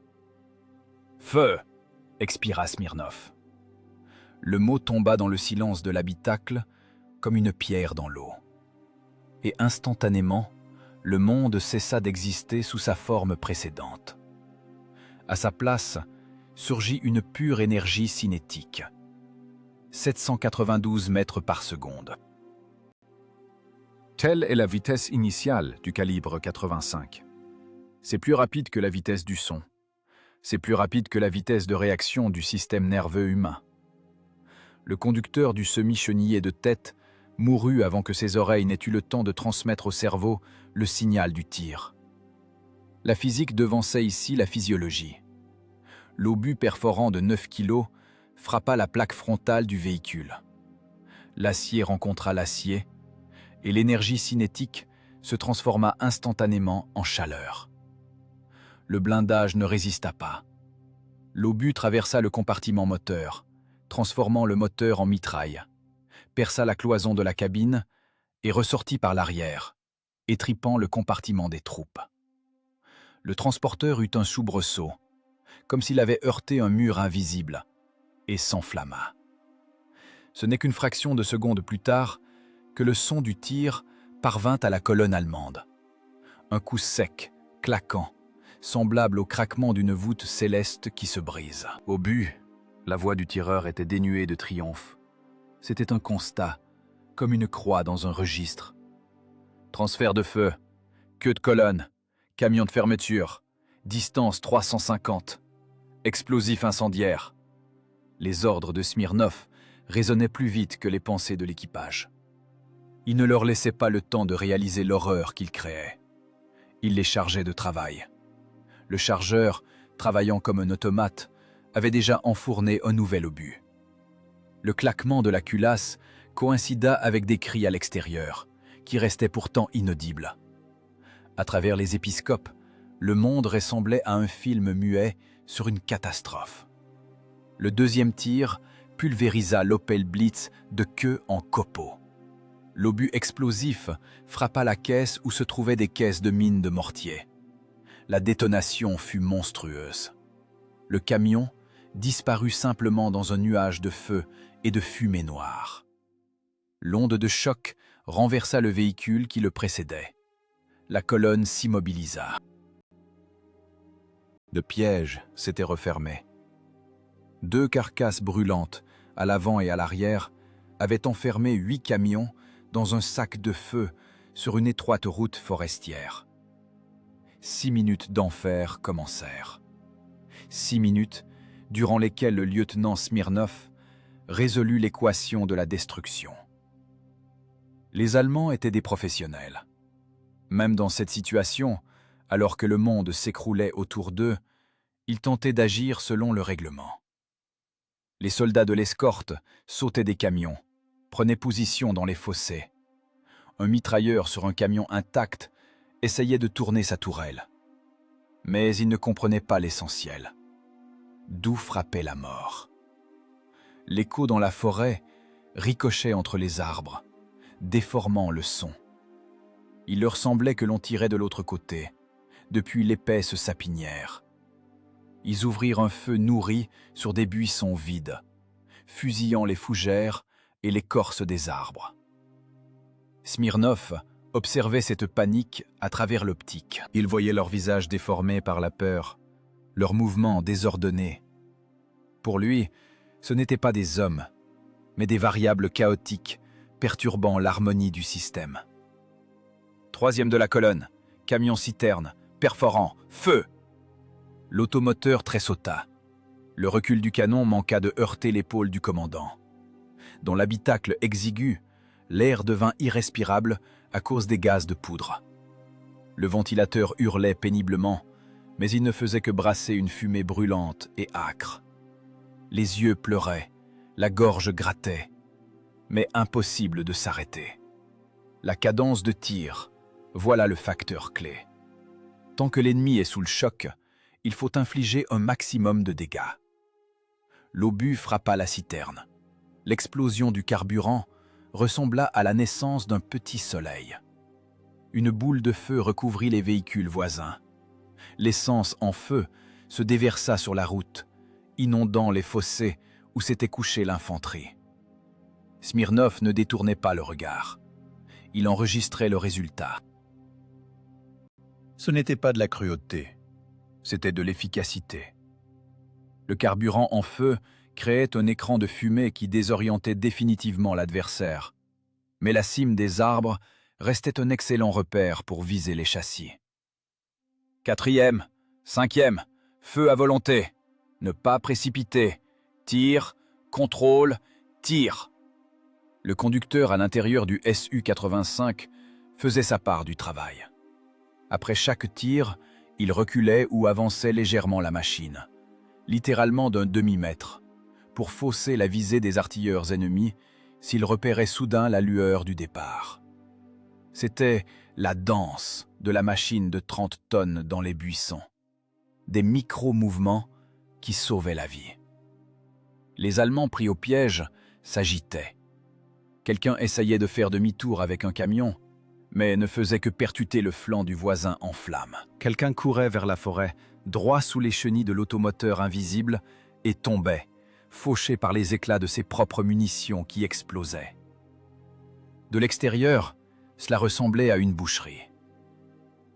S1: « Feu !» expira Smirnov. Le mot tomba dans le silence de l'habitacle comme une pierre dans l'eau. Et instantanément, le monde cessa d'exister sous sa forme précédente. À sa place, surgit une pure énergie cinétique. 792 mètres par seconde. Telle est la vitesse initiale du calibre 85. C'est plus rapide que la vitesse du son. C'est plus rapide que la vitesse de réaction du système nerveux humain. Le conducteur du semi-chenillé de tête mourut avant que ses oreilles n'aient eu le temps de transmettre au cerveau le signal du tir. La physique devançait ici la physiologie. L'obus perforant de 9 kg frappa la plaque frontale du véhicule. L'acier rencontra l'acier, et l'énergie cinétique se transforma instantanément en chaleur. Le blindage ne résista pas. L'obus traversa le compartiment moteur, transformant le moteur en mitraille, perça la cloison de la cabine et ressortit par l'arrière, étripant le compartiment des troupes. Le transporteur eut un soubresaut, comme s'il avait heurté un mur invisible, et s'enflamma. Ce n'est qu'une fraction de seconde plus tard que le son du tir parvint à la colonne allemande. Un coup sec, claquant, semblable au craquement d'une voûte céleste qui se brise. Au but, la voix du tireur était dénuée de triomphe. C'était un constat, comme une croix dans un registre. Transfert de feu, queue de colonne, camion de fermeture, distance 350, explosif incendiaire. Les ordres de Smirnov résonnaient plus vite que les pensées de l'équipage. Il ne leur laissait pas le temps de réaliser l'horreur qu'il créait. Il les chargeait de travail. Le chargeur, travaillant comme un automate, avait déjà enfourné un nouvel obus. Le claquement de la culasse coïncida avec des cris à l'extérieur, qui restaient pourtant inaudibles. À travers les épiscopes, le monde ressemblait à un film muet sur une catastrophe. Le deuxième tir pulvérisa l'Opel Blitz de queue en copeaux. L'obus explosif frappa la caisse où se trouvaient des caisses de mines de mortier. La détonation fut monstrueuse. Le camion disparut simplement dans un nuage de feu et de fumée noire. L'onde de choc renversa le véhicule qui le précédait. La colonne s'immobilisa. Le piège s'était refermé. 2 carcasses brûlantes, à l'avant et à l'arrière, avaient enfermé 8 camions dans un sac de feu sur une étroite route forestière. 6 minutes d'enfer commencèrent. 6 minutes durant lesquelles le lieutenant Smirnov résolut l'équation de la destruction. Les Allemands étaient des professionnels. Même dans cette situation, alors que le monde s'écroulait autour d'eux, ils tentaient d'agir selon le règlement. Les soldats de l'escorte sautaient des camions, prenaient position dans les fossés. Un mitrailleur sur un camion intact essayait de tourner sa tourelle. Mais il ne comprenait pas l'essentiel. D'où frappait la mort? L'écho dans la forêt ricochait entre les arbres, déformant le son. Il leur semblait que l'on tirait de l'autre côté, depuis l'épaisse sapinière. Ils ouvrirent un feu nourri sur des buissons vides, fusillant les fougères et l'écorce des arbres. Smirnov observait cette panique à travers l'optique. Il voyait leurs visages déformés par la peur, leurs mouvements désordonnés. Pour lui, ce n'étaient pas des hommes, mais des variables chaotiques perturbant l'harmonie du système. 3e de la colonne, camion-citerne, perforant, feu! L'automoteur tressauta. Le recul du canon manqua de heurter l'épaule du commandant. Dans l'habitacle exigu, l'air devint irrespirable à cause des gaz de poudre. Le ventilateur hurlait péniblement, mais il ne faisait que brasser une fumée brûlante et âcre. Les yeux pleuraient, la gorge grattait, mais impossible de s'arrêter. La cadence de tir, voilà le facteur clé. Tant que l'ennemi est sous le choc, il faut infliger un maximum de dégâts. L'obus frappa la citerne. L'explosion du carburant ressembla à la naissance d'un petit soleil. Une boule de feu recouvrit les véhicules voisins. L'essence en feu se déversa sur la route, inondant les fossés où s'était couchée l'infanterie. Smirnov ne détournait pas le regard. Il enregistrait le résultat. Ce n'était pas de la cruauté, c'était de l'efficacité. Le carburant en feu créait un écran de fumée qui désorientait définitivement l'adversaire. Mais la cime des arbres restait un excellent repère pour viser les châssis. 4e, 5e, feu à volonté. Ne pas précipiter. Tir, contrôle, tir. Le conducteur à l'intérieur du Su-85 faisait sa part du travail. Après chaque tir, il reculait ou avançait légèrement la machine, littéralement d'un demi-mètre, pour fausser la visée des artilleurs ennemis s'ils repéraient soudain la lueur du départ. C'était la danse de la machine de 30 tonnes dans les buissons. Des micro-mouvements qui sauvaient la vie. Les Allemands pris au piège s'agitaient. Quelqu'un essayait de faire demi-tour avec un camion, mais ne faisait que percuter le flanc du voisin en flammes. Quelqu'un courait vers la forêt, droit sous les chenilles de l'automoteur invisible, et tombait, fauché par les éclats de ses propres munitions qui explosaient. De l'extérieur, cela ressemblait à une boucherie.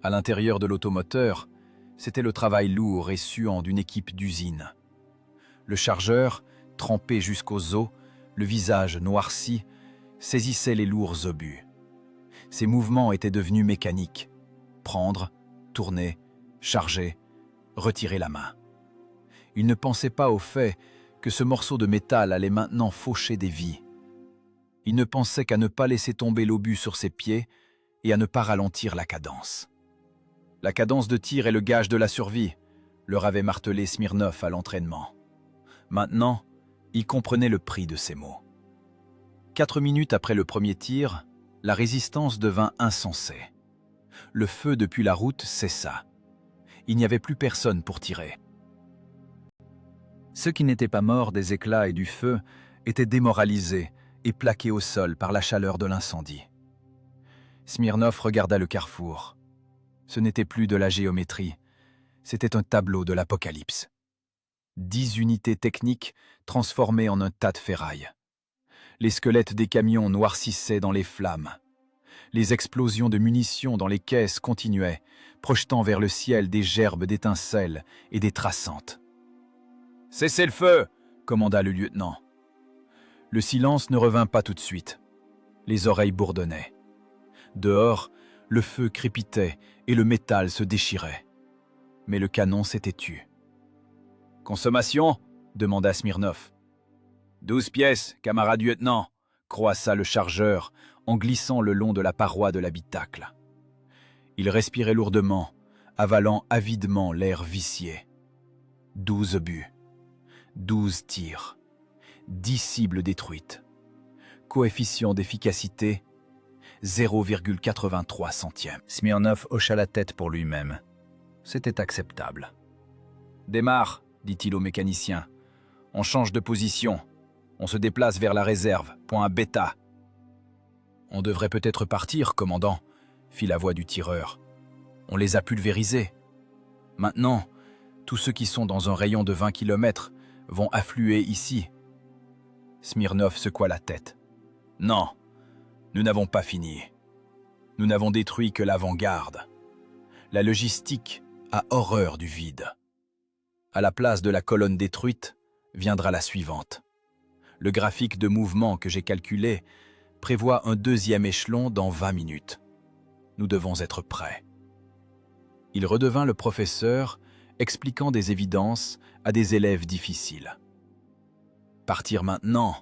S1: À l'intérieur de l'automoteur, c'était le travail lourd et suant d'une équipe d'usine. Le chargeur, trempé jusqu'aux os, le visage noirci, saisissait les lourds obus. Ses mouvements étaient devenus mécaniques. Prendre, tourner, charger, retirer la main. Il ne pensait pas au fait que ce morceau de métal allait maintenant faucher des vies. Il ne pensait qu'à ne pas laisser tomber l'obus sur ses pieds et à ne pas ralentir la cadence. La cadence de tir est le gage de la survie, leur avait martelé Smirnov à l'entraînement. Maintenant, il comprenait le prix de ces mots. 4 minutes après le premier tir, la résistance devint insensée. Le feu depuis la route cessa. Il n'y avait plus personne pour tirer. Ceux qui n'étaient pas morts des éclats et du feu étaient démoralisés et plaqués au sol par la chaleur de l'incendie. Smirnov regarda le carrefour. Ce n'était plus de la géométrie, c'était un tableau de l'apocalypse. 10 unités techniques transformées en un tas de ferraille. Les squelettes des camions noircissaient dans les flammes. Les explosions de munitions dans les caisses continuaient, projetant vers le ciel des gerbes d'étincelles et des traçantes. « Cessez le feu !» commanda le lieutenant. Le silence ne revint pas tout de suite. Les oreilles bourdonnaient. Dehors, le feu crépitait et le métal se déchirait. Mais le canon s'était tu. « Consommation ?» demanda Smirnov. 12 pièces, camarade lieutenant, croissa le chargeur en glissant le long de la paroi de l'habitacle. Il respirait lourdement, avalant avidement l'air vicié. 12 obus, 12 tirs, 10 cibles détruites. Coefficient d'efficacité 0,83 centièmes. Smirnov hocha la tête pour lui-même. C'était acceptable. « Démarre !» dit-il au mécanicien. « On change de position. On se déplace vers la réserve, point bêta. »« On devrait peut-être partir, commandant, » fit la voix du tireur. « On les a pulvérisés. Maintenant, tous ceux qui sont dans un rayon de 20 km vont affluer ici. » Smirnov secoua la tête. « Non, nous n'avons pas fini. Nous n'avons détruit que l'avant-garde. La logistique a horreur du vide. À la place de la colonne détruite, viendra la suivante. Le graphique de mouvement que j'ai calculé prévoit un deuxième échelon dans 20 minutes. Nous devons être prêts. » Il redevint le professeur, expliquant des évidences à des élèves difficiles. Partir maintenant,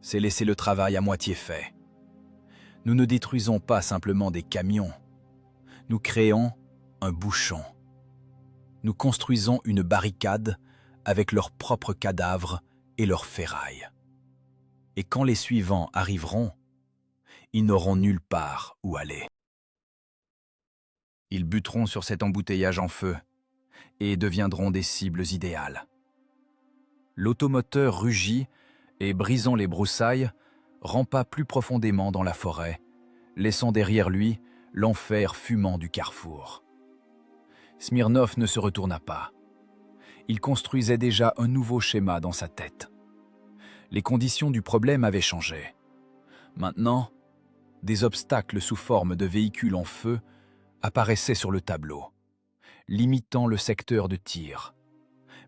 S1: c'est laisser le travail à moitié fait. Nous ne détruisons pas simplement des camions. Nous créons un bouchon. Nous construisons une barricade avec leurs propres cadavres et leurs ferrailles. Et quand les suivants arriveront, ils n'auront nulle part où aller. Ils buteront sur cet embouteillage en feu et deviendront des cibles idéales. L'automoteur rugit et, brisant les broussailles, rampa plus profondément dans la forêt, laissant derrière lui l'enfer fumant du carrefour. Smirnov ne se retourna pas. Il construisait déjà un nouveau schéma dans sa tête. Les conditions du problème avaient changé. Maintenant, des obstacles sous forme de véhicules en feu apparaissaient sur le tableau, limitant le secteur de tir.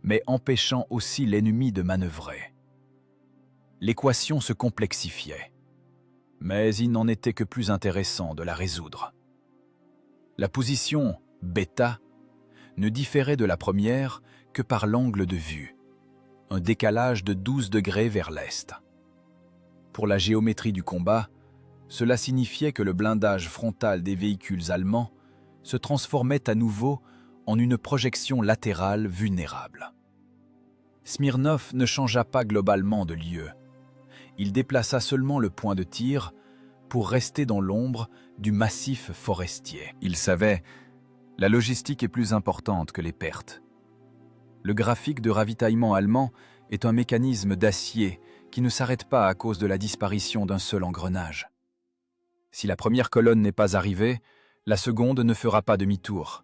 S1: mais empêchant aussi l'ennemi de manœuvrer. L'équation se complexifiait, mais il n'en était que plus intéressant de la résoudre. La position bêta ne différait de la première que par l'angle de vue, un décalage de 12 degrés vers l'est. Pour la géométrie du combat, cela signifiait que le blindage frontal des véhicules allemands se transformait à nouveau en une projection latérale vulnérable. Smirnov ne changea pas globalement de lieu. Il déplaça seulement le point de tir pour rester dans l'ombre du massif forestier.
S2: Il savait, la logistique est plus importante que les pertes.
S1: Le graphique de ravitaillement allemand est un mécanisme d'acier qui ne s'arrête pas à cause de la disparition d'un seul engrenage. Si la première colonne n'est pas arrivée, la seconde ne fera pas demi-tour.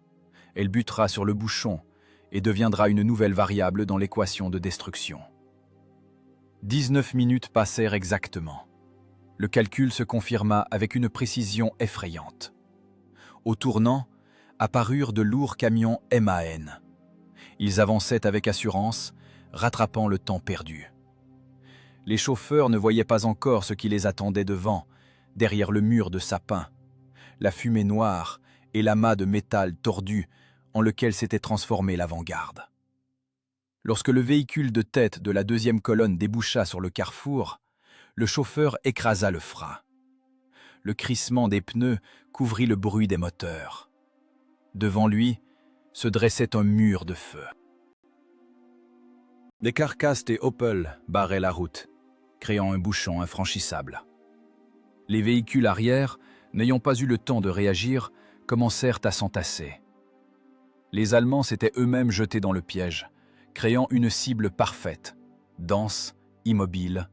S1: Elle butera sur le bouchon et deviendra une nouvelle variable dans l'équation de destruction. 19 minutes passèrent exactement. Le calcul se confirma avec une précision effrayante. Au tournant, apparurent de lourds camions MAN. Ils avançaient avec assurance, rattrapant le temps perdu. Les chauffeurs ne voyaient pas encore ce qui les attendait devant, derrière le mur de sapin, la fumée noire et l'amas de métal tordu en lequel s'était transformée l'avant-garde. Lorsque le véhicule de tête de la deuxième colonne déboucha sur le carrefour, le chauffeur écrasa le frein. Le crissement des pneus couvrit le bruit des moteurs. Devant lui se dressait un mur de feu. Des carcasses et Opel barraient la route, créant un bouchon infranchissable. Les véhicules arrière, n'ayant pas eu le temps de réagir, commencèrent à s'entasser. Les Allemands s'étaient eux-mêmes jetés dans le piège, créant une cible parfaite, dense, immobile,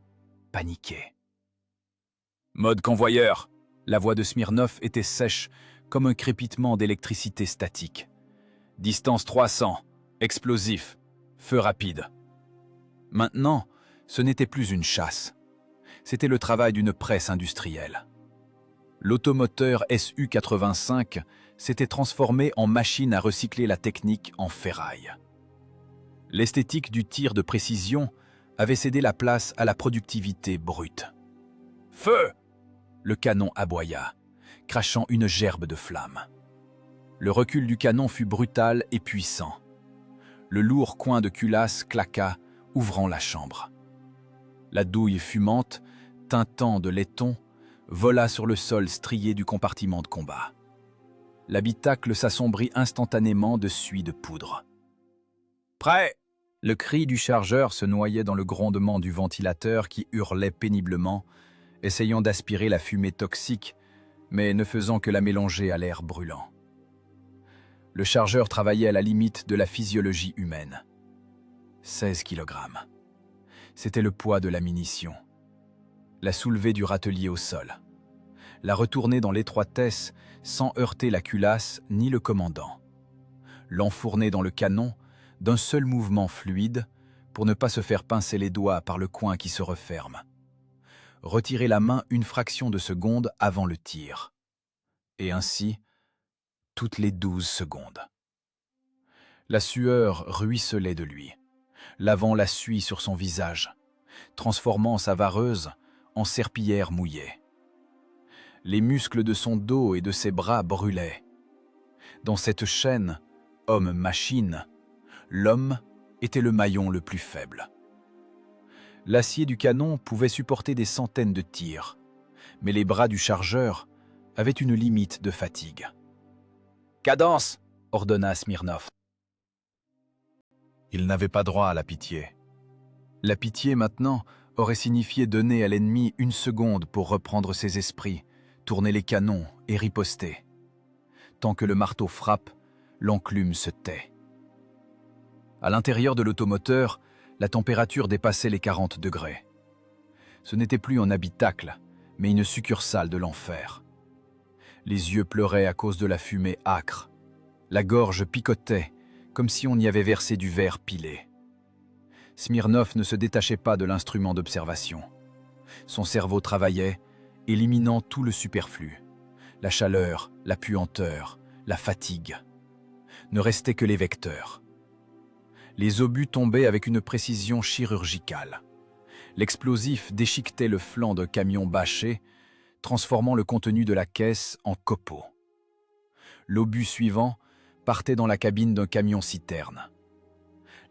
S1: paniquée. Mode convoyeur. La voix de Smirnov était sèche comme un crépitement d'électricité statique. Distance 300, explosif, feu rapide. Maintenant, ce n'était plus une chasse. C'était le travail d'une presse industrielle. L'automoteur Su-85 s'était transformé en machine à recycler la technique en ferraille. L'esthétique du tir de précision avait cédé la place à la productivité brute. « Feu !» Le canon aboya, crachant une gerbe de flammes. Le recul du canon fut brutal et puissant. Le lourd coin de culasse claqua, ouvrant la chambre. La douille fumante, teintant de laiton, vola sur le sol strié du compartiment de combat. L'habitacle s'assombrit instantanément de suie de poudre. « Prêt !» Le cri du chargeur se noyait dans le grondement du ventilateur qui hurlait péniblement, essayant d'aspirer la fumée toxique, mais ne faisant que la mélanger à l'air brûlant. Le chargeur travaillait à la limite de la physiologie humaine. 16 kg. C'était le poids de la munition. La soulever du râtelier au sol. La retourner dans l'étroitesse sans heurter la culasse ni le commandant. L'enfourner dans le canon d'un seul mouvement fluide pour ne pas se faire pincer les doigts par le coin qui se referme. Retirer la main une fraction de seconde avant le tir. Et ainsi, toutes les 12 secondes. La sueur ruisselait de lui, lavant la suie sur son visage, transformant sa vareuse en serpillière mouillée. Les muscles de son dos et de ses bras brûlaient. Dans cette chaîne, homme-machine, l'homme était le maillon le plus faible. L'acier du canon pouvait supporter des centaines de tirs, mais les bras du chargeur avaient une limite de fatigue. « Cadence !» ordonna Smirnov. Il n'avait pas droit à la pitié. La pitié, maintenant, aurait signifié donner à l'ennemi une seconde pour reprendre ses esprits, tourner les canons et riposter. Tant que le marteau frappe, l'enclume se tait. À l'intérieur de l'automoteur, la température dépassait les 40 degrés. Ce n'était plus un habitacle, mais une succursale de l'enfer. Les yeux pleuraient à cause de la fumée âcre. La gorge picotait, comme si on y avait versé du verre pilé. Smirnov ne se détachait pas de l'instrument d'observation. Son cerveau travaillait, éliminant tout le superflu. La chaleur, la puanteur, la fatigue. Ne restaient que les vecteurs. Les obus tombaient avec une précision chirurgicale. L'explosif déchiquetait le flanc d'un camion bâché, transformant le contenu de la caisse en copeaux. L'obus suivant partait dans la cabine d'un camion-citerne.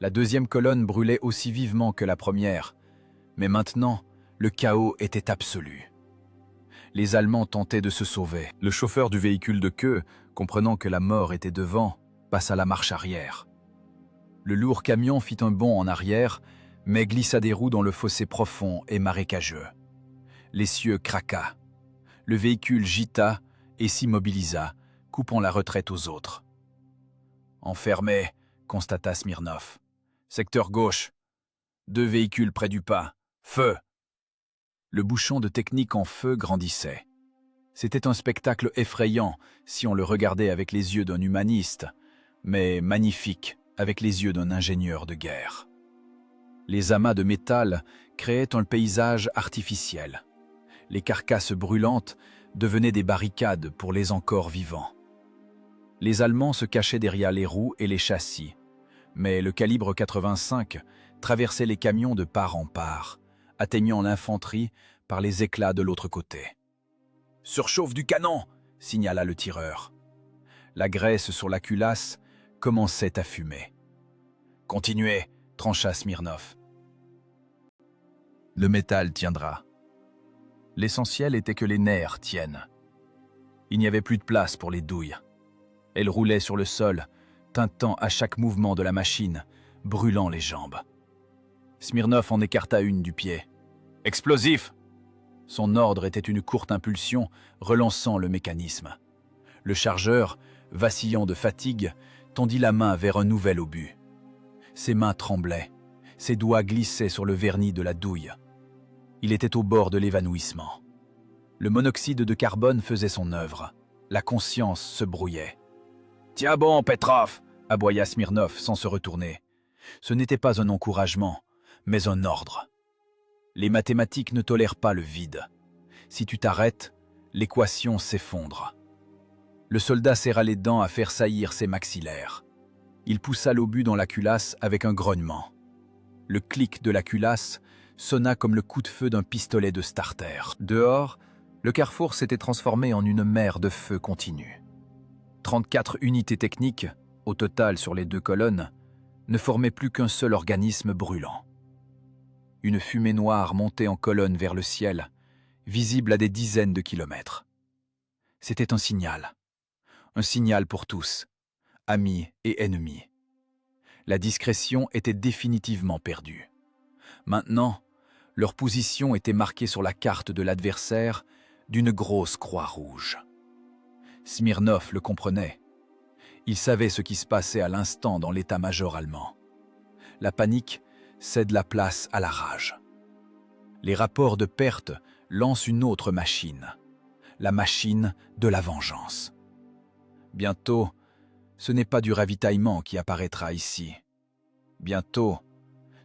S1: La deuxième colonne brûlait aussi vivement que la première, mais maintenant, le chaos était absolu. Les Allemands tentaient de se sauver. Le chauffeur du véhicule de queue, comprenant que la mort était devant, passa la marche arrière. Le lourd camion fit un bond en arrière, mais glissa des roues dans le fossé profond et marécageux. L'essieu craqua. Le véhicule gita et s'immobilisa, coupant la retraite aux autres. « Enfermé », constata Smirnov. « Secteur gauche. 2 véhicules près du pas. Feu !» Le bouchon de technique en feu grandissait. C'était un spectacle effrayant si on le regardait avec les yeux d'un humaniste, mais magnifique avec les yeux d'un ingénieur de guerre. Les amas de métal créaient un paysage artificiel. Les carcasses brûlantes devenaient des barricades pour les encore vivants. Les Allemands se cachaient derrière les roues et les châssis, mais le calibre 85 traversait les camions de part en part, atteignant l'infanterie par les éclats de l'autre côté. « Surchauffe du canon !» signala le tireur. La graisse sur la culasse commençait à fumer. « Continuez !» trancha Smirnov. Le métal tiendra. L'essentiel était que les nerfs tiennent. Il n'y avait plus de place pour les douilles. Elles roulaient sur le sol, tintant à chaque mouvement de la machine, brûlant les jambes. Smirnov en écarta une du pied. « Explosif !» Son ordre était une courte impulsion, relançant le mécanisme. Le chargeur, vacillant de fatigue, tendit la main vers un nouvel obus. Ses mains tremblaient, ses doigts glissaient sur le vernis de la douille. Il était au bord de l'évanouissement. Le monoxyde de carbone faisait son œuvre. La conscience se brouillait. « Tiens bon, Petrov !» aboya Smirnov sans se retourner. Ce n'était pas un encouragement, mais un ordre. Les mathématiques ne tolèrent pas le vide. Si tu t'arrêtes, l'équation s'effondre. Le soldat serra les dents à faire saillir ses maxillaires. Il poussa l'obus dans la culasse avec un grognement. Le clic de la culasse sonna comme le coup de feu d'un pistolet de starter. Dehors, le carrefour s'était transformé en une mer de feu continu. 34 unités techniques, au total sur les 2 colonnes, ne formaient plus qu'un seul organisme brûlant. Une fumée noire montait en colonne vers le ciel, visible à des dizaines de kilomètres. C'était un signal pour tous, amis et ennemis. La discrétion était définitivement perdue. Maintenant, leur position était marquée sur la carte de l'adversaire d'une grosse croix rouge. Smirnov le comprenait. Il savait ce qui se passait à l'instant dans l'état-major allemand. La panique cède la place à la rage. Les rapports de perte lancent une autre machine, la machine de la vengeance. Bientôt, ce n'est pas du ravitaillement qui apparaîtra ici. Bientôt,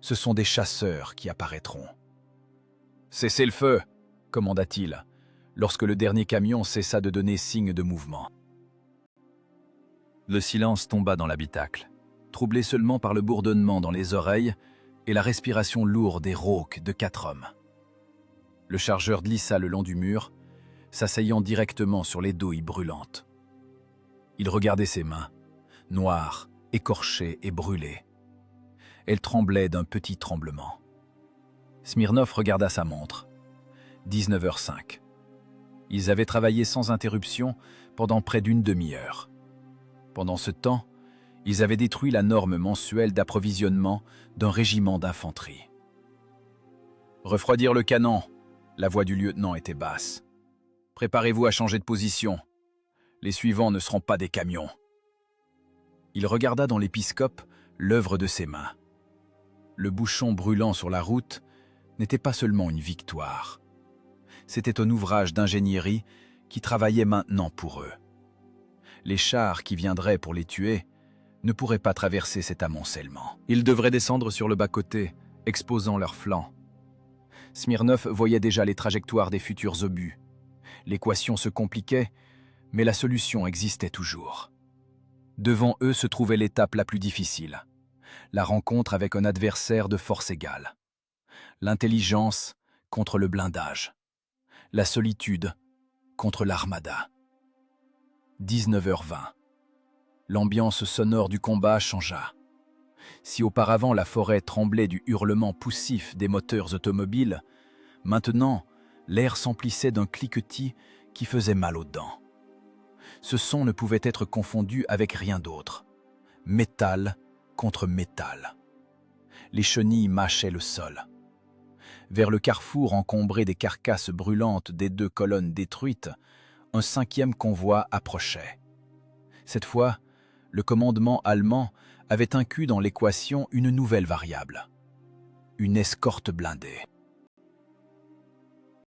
S1: ce sont des chasseurs qui apparaîtront. « Cessez le feu !» commanda-t-il, lorsque le dernier camion cessa de donner signe de mouvement. Le silence tomba dans l'habitacle, troublé seulement par le bourdonnement dans les oreilles et la respiration lourde et rauque de 4 hommes. Le chargeur glissa le long du mur, s'asseyant directement sur les douilles brûlantes. Il regardait ses mains, noires, écorchées et brûlées. Elles tremblaient d'un petit tremblement. Smirnov regarda sa montre. 19h05. Ils avaient travaillé sans interruption pendant près d'une demi-heure. Pendant ce temps, ils avaient détruit la norme mensuelle d'approvisionnement d'un régiment d'infanterie. « Refroidir le canon !» La voix du lieutenant était basse. « Préparez-vous à changer de position. Les suivants ne seront pas des camions. » Il regarda dans l'épiscope l'œuvre de ses mains. Le bouchon brûlant sur la route n'était pas seulement une victoire. C'était un ouvrage d'ingénierie qui travaillait maintenant pour eux. Les chars qui viendraient pour les tuer ne pourraient pas traverser cet amoncellement. Ils devraient descendre sur le bas-côté, exposant leurs flancs. Smirnov voyait déjà les trajectoires des futurs obus. L'équation se compliquait, mais la solution existait toujours. Devant eux se trouvait l'étape la plus difficile, la rencontre avec un adversaire de force égale. L'intelligence contre le blindage. La solitude contre l'armada. 19h20. L'ambiance sonore du combat changea. Si auparavant la forêt tremblait du hurlement poussif des moteurs automobiles, maintenant l'air s'emplissait d'un cliquetis qui faisait mal aux dents. Ce son ne pouvait être confondu avec rien d'autre. Métal contre métal. Les chenilles mâchaient le sol. Vers le carrefour encombré des carcasses brûlantes des 2 colonnes détruites, un 5e convoi approchait. Cette fois, le commandement allemand avait inclus dans l'équation une nouvelle variable. Une escorte blindée.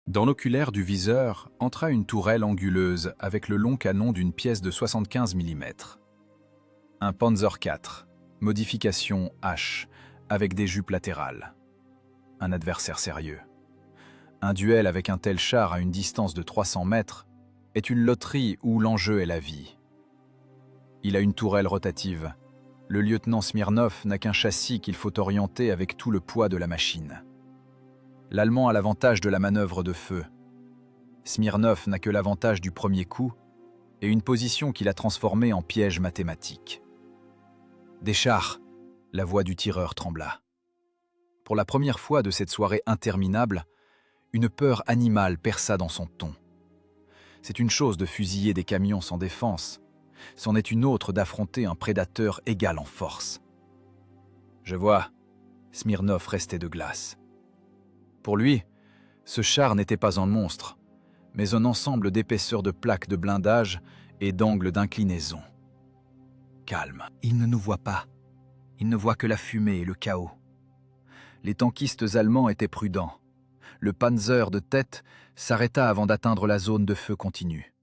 S2: Dans l'oculaire du viseur entra une tourelle anguleuse avec le long canon d'une pièce de 75 mm. Un Panzer IV, modification H, avec des jupes latérales. Un adversaire sérieux. Un duel avec un tel char à une distance de 300 mètres est une loterie où l'enjeu est la vie. Il a une tourelle rotative. Le lieutenant Smirnov n'a qu'un châssis qu'il faut orienter avec tout le poids de la machine. L'Allemand a l'avantage de la manœuvre de feu. Smirnov n'a que l'avantage du premier coup et une position qu'il a transformée en piège mathématique. Des chars, la voix du tireur trembla. Pour la première fois de cette soirée interminable, une peur animale perça dans son ton. C'est une chose de fusiller des camions sans défense, c'en est une autre d'affronter un prédateur égal en force. Je vois, Smirnov restait de glace. Pour lui, ce char n'était pas un monstre, mais un ensemble d'épaisseurs de plaques de blindage et d'angles d'inclinaison. Calme, il ne nous voit pas. Il ne voit que la fumée et le chaos. Les tankistes allemands étaient prudents. Le Panzer de tête s'arrêta avant d'atteindre la zone de feu continu.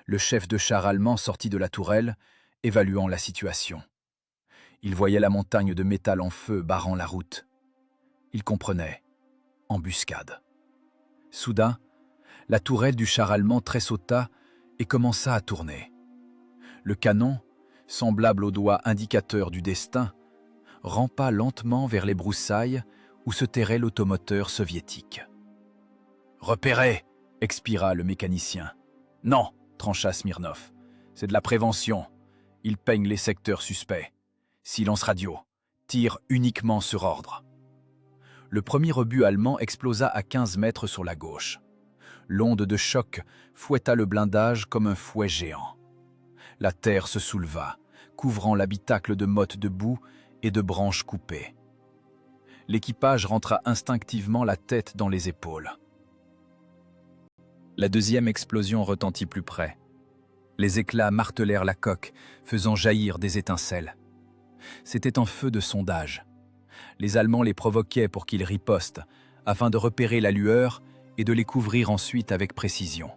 S2: Le chef de char allemand sortit de la tourelle, évaluant la situation. Il voyait la montagne de métal en feu barrant la route. Il comprenait. Embuscade. Soudain, la tourelle du char allemand tressauta et commença à tourner. Le canon, semblable au doigt indicateur du destin, rampa lentement vers les broussailles où se terrait l'automoteur soviétique. « Repéré !» expira le mécanicien. « Non !» trancha Smirnov. « C'est de la prévention. Il peigne les secteurs suspects. Silence radio. Tire uniquement sur ordre. » Le premier obus allemand explosa à 15 mètres sur la gauche. L'onde de choc fouetta le blindage comme un fouet géant. La terre se souleva, couvrant l'habitacle de mottes de boue et de branches coupées. L'équipage rentra instinctivement la tête dans les épaules. La deuxième explosion retentit plus près. Les éclats martelèrent la coque, faisant jaillir des étincelles. C'était un feu de sondage. Les Allemands les provoquaient pour qu'ils ripostent, afin de repérer la lueur et de les couvrir ensuite avec précision.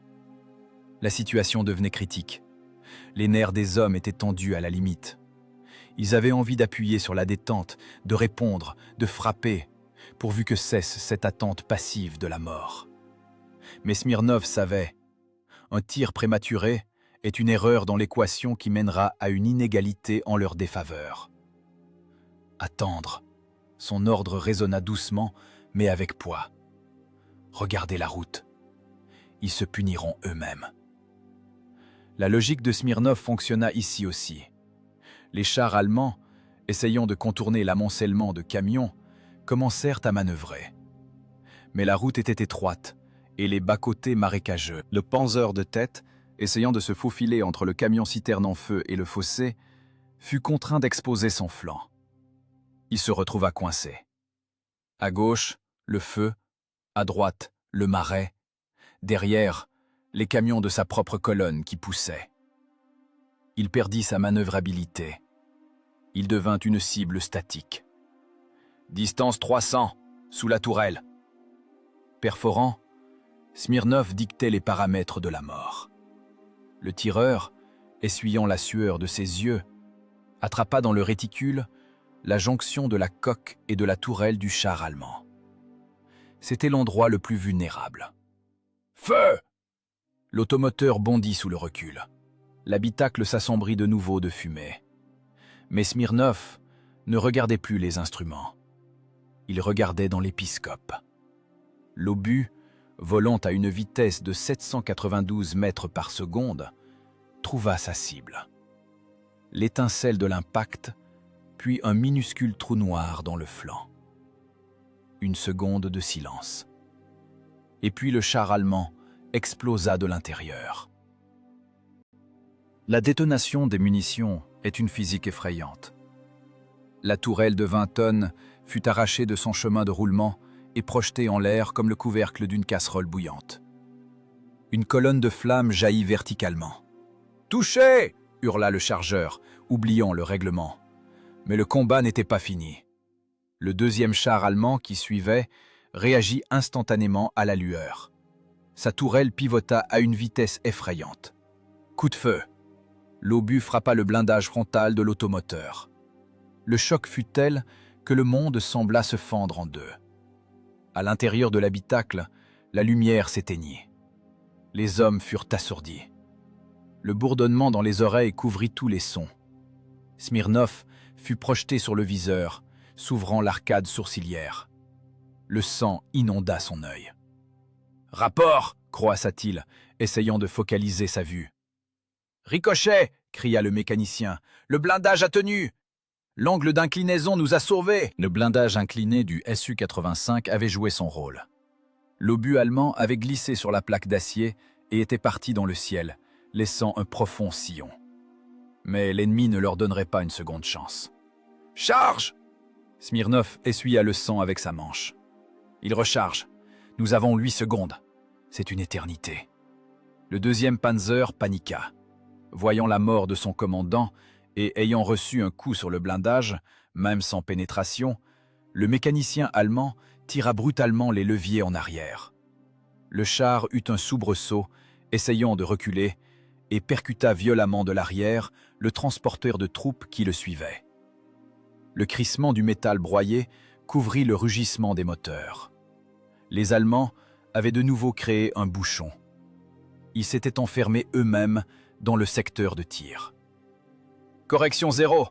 S2: La situation devenait critique. Les nerfs des hommes étaient tendus à la limite. Ils avaient envie d'appuyer sur la détente, de répondre, de frapper, pourvu que cesse cette attente passive de la mort. Mais Smirnov savait, un tir prématuré est une erreur dans l'équation qui mènera à une inégalité en leur défaveur. Attendre. Son ordre résonna doucement, mais avec poids. Regardez la route. Ils se puniront eux-mêmes. La logique de Smirnov fonctionna ici aussi. Les chars allemands, essayant de contourner l'amoncellement de camions, commencèrent à manœuvrer. Mais la route était étroite et les bas-côtés marécageux. Le Panzer de tête, essayant de se faufiler entre le camion-citerne en feu et le fossé, fut contraint d'exposer son flanc. Il se retrouva coincé. À gauche, le feu, à droite, le marais, derrière, les camions de sa propre colonne qui poussaient. Il perdit sa manœuvrabilité. Il devint une cible statique. Distance 300, sous la tourelle. Perforant, Smirnov dictait les paramètres de la mort. Le tireur, essuyant la sueur de ses yeux, attrapa dans le réticule la jonction de la coque et de la tourelle du char allemand. C'était l'endroit le plus vulnérable. Feu! L'automoteur bondit sous le recul. L'habitacle s'assombrit de nouveau de fumée. Mais Smirnov,
S1: ne regardait plus les instruments. Il regardait dans l'épiscope. L'obus, volant à une vitesse de 792 mètres par seconde, trouva sa cible. L'étincelle de l'impact, puis un minuscule trou noir dans le flanc. Une seconde de silence. Et puis le char allemand explosa de l'intérieur. La détonation des munitions est une physique effrayante. La tourelle de 20 tonnes fut arrachée de son chemin de roulement et projetée en l'air comme le couvercle d'une casserole bouillante. Une colonne de flammes jaillit verticalement. « Touché !» hurla le chargeur, oubliant le règlement. Mais le combat n'était pas fini. Le deuxième char allemand qui suivait réagit instantanément à la lueur. Sa tourelle pivota à une vitesse effrayante. Coup de feu. L'obus frappa le blindage frontal de l'automoteur. Le choc fut tel que le monde sembla se fendre en deux. À l'intérieur de l'habitacle, la lumière s'éteignit. Les hommes furent assourdis. Le bourdonnement dans les oreilles couvrit tous les sons. Smirnov fut projeté sur le viseur, s'ouvrant l'arcade sourcilière. Le sang inonda son œil. « Rapport !» croassa-t-il, essayant de focaliser sa vue. « Ricochet !» cria le mécanicien. « Le blindage a tenu ! L'angle d'inclinaison nous a sauvés !» Le blindage incliné du Su-85 avait joué son rôle. L'obus allemand avait glissé sur la plaque d'acier et était parti dans le ciel, laissant un profond sillon. Mais l'ennemi ne leur donnerait pas une seconde chance. « Charge !» Smirnov essuya le sang avec sa manche. « Il recharge. Nous avons 8 secondes. C'est une éternité. » Le deuxième Panzer paniqua. Voyant la mort de son commandant et ayant reçu un coup sur le blindage, même sans pénétration, le mécanicien allemand tira brutalement les leviers en arrière. Le char eut un soubresaut, essayant de reculer, et percuta violemment de l'arrière le transporteur de troupes qui le suivait. Le crissement du métal broyé couvrit le rugissement des moteurs. Les Allemands avaient de nouveau créé un bouchon. Ils s'étaient enfermés eux-mêmes dans le secteur de tir. « Correction 0,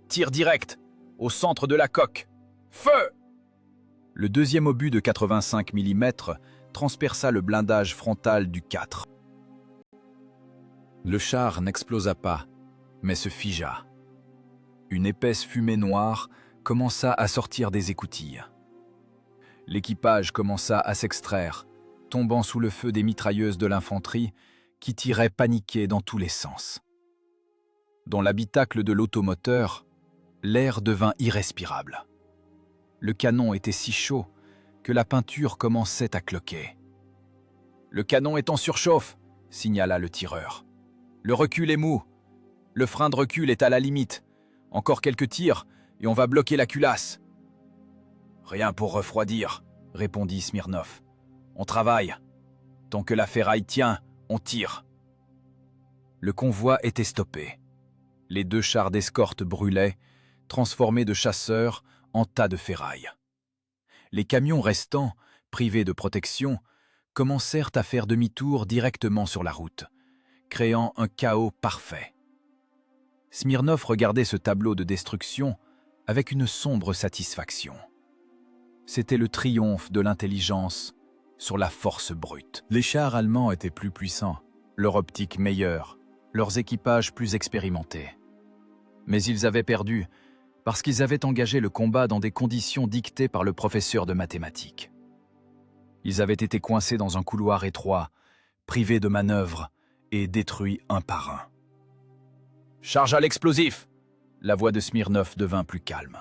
S1: tir direct, au centre de la coque. Feu !» Le deuxième obus de 85 mm transperça le blindage frontal du 4. Le char n'explosa pas, mais se figea. Une épaisse fumée noire commença à sortir des écoutilles. L'équipage commença à s'extraire, tombant sous le feu des mitrailleuses de l'infanterie qui tiraient paniquées dans tous les sens. Dans l'habitacle de l'automoteur, l'air devint irrespirable. Le canon était si chaud que la peinture commençait à cloquer. « Le canon est en surchauffe !» signala le tireur. « Le recul est mou. Le frein de recul est à la limite. Encore quelques tirs et on va bloquer la culasse. »« Rien pour refroidir, » répondit Smirnov. « On travaille. Tant que la ferraille tient, on tire. » Le convoi était stoppé. Les 2 chars d'escorte brûlaient, transformés de chasseurs en tas de ferraille. Les camions restants, privés de protection, commencèrent à faire demi-tour directement sur la route, créant un chaos parfait. Smirnov regardait ce tableau de destruction avec une sombre satisfaction. C'était le triomphe de l'intelligence sur la force brute. Les chars allemands étaient plus puissants, leur optique meilleure, leurs équipages plus expérimentés. Mais ils avaient perdu parce qu'ils avaient engagé le combat dans des conditions dictées par le professeur de mathématiques. Ils avaient été coincés dans un couloir étroit, privés de manœuvre et détruits un par un. « Charge à l'explosif !» La voix de Smirnov devint plus calme.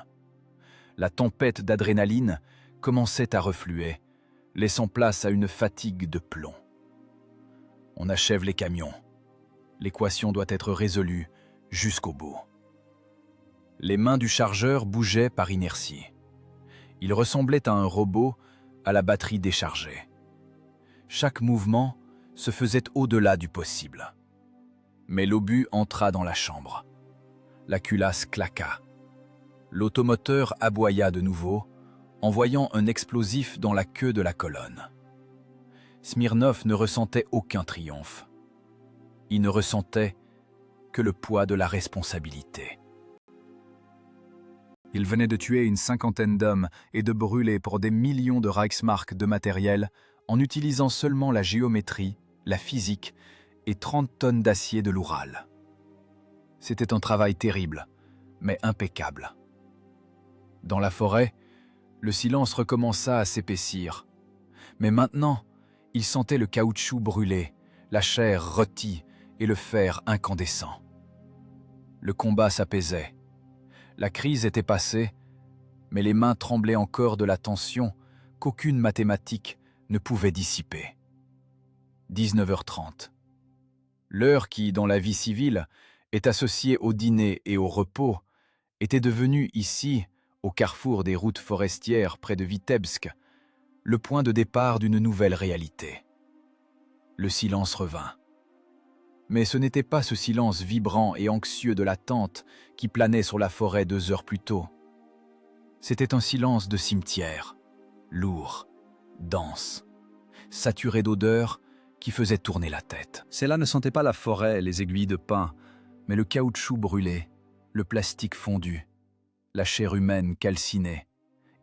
S1: La tempête d'adrénaline commençait à refluer, laissant place à une fatigue de plomb. On achève les camions. L'équation doit être résolue jusqu'au bout. Les mains du chargeur bougeaient par inertie. Il ressemblait à un robot à la batterie déchargée. Chaque mouvement se faisait au-delà du possible. Mais l'obus entra dans la chambre. La culasse claqua. L'automoteur aboya de nouveau, envoyant un explosif dans la queue de la colonne. Smirnov ne ressentait aucun triomphe. Il ne ressentait que le poids de la responsabilité.
S2: Il venait de tuer une cinquantaine d'hommes et de brûler pour des millions de Reichsmark de matériel en utilisant seulement la géométrie, la physique et 30 tonnes d'acier de l'Oural. C'était un travail terrible, mais impeccable. Dans la forêt, le silence recommença à s'épaissir. Mais maintenant, il sentait le caoutchouc brûler, la chair rôtie et le fer incandescent. Le combat s'apaisait. La crise était passée, mais les mains tremblaient encore de la tension qu'aucune mathématique ne pouvait dissiper. 19h30. L'heure qui, dans la vie civile, est associée au dîner et au repos, était devenue ici, au carrefour des routes forestières près de Vitebsk, le point de départ d'une nouvelle réalité. Le silence revint. Mais ce n'était pas ce silence vibrant et anxieux de l'attente qui planait sur la forêt 2 heures plus tôt. C'était un silence de cimetière, lourd, dense, saturé d'odeurs qui faisaient tourner la tête. Celle-là ne sentait pas la forêt, les aiguilles de pin, mais le caoutchouc brûlé, le plastique fondu, la chair humaine calcinée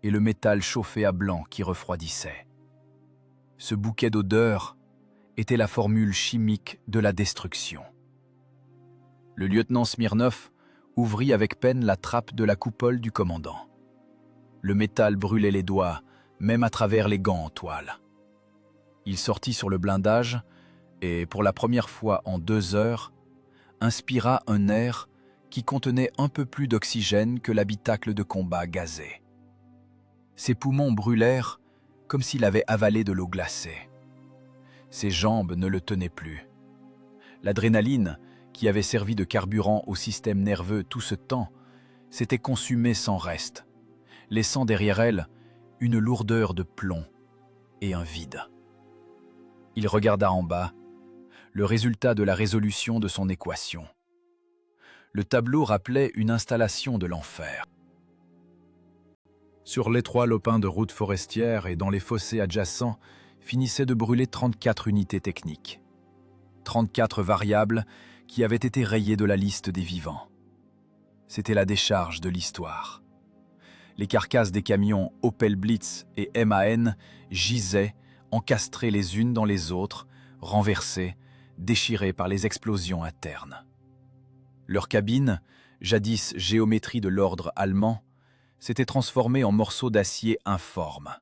S2: et le métal chauffé à blanc qui refroidissait. Ce bouquet d'odeurs était la formule chimique de la destruction. Le lieutenant Smirnov ouvrit avec peine la trappe de la coupole du commandant. Le métal brûlait les doigts, même à travers les gants en toile. Il sortit sur le blindage et, pour la première fois en 2 heures, inspira un air qui contenait un peu plus d'oxygène que l'habitacle de combat gazé. Ses poumons brûlèrent comme s'il avait avalé de l'eau glacée. Ses jambes ne le tenaient plus. L'adrénaline, qui avait servi de carburant au système nerveux tout ce temps, s'était consumée sans reste, laissant derrière elle une lourdeur de plomb et un vide. Il regarda en bas, le résultat de la résolution de son équation. Le tableau rappelait une installation de l'enfer. Sur l'étroit lopin de route forestière et dans les fossés adjacents, finissaient de brûler 34 unités techniques. 34 variables qui avaient été rayées de la liste des vivants. C'était la décharge de l'histoire. Les carcasses des camions Opel Blitz et MAN gisaient, encastrées les unes dans les autres, renversées, déchirées par les explosions internes. Leurs cabines, jadis géométrie de l'ordre allemand, s'étaient transformées en morceaux d'acier informes.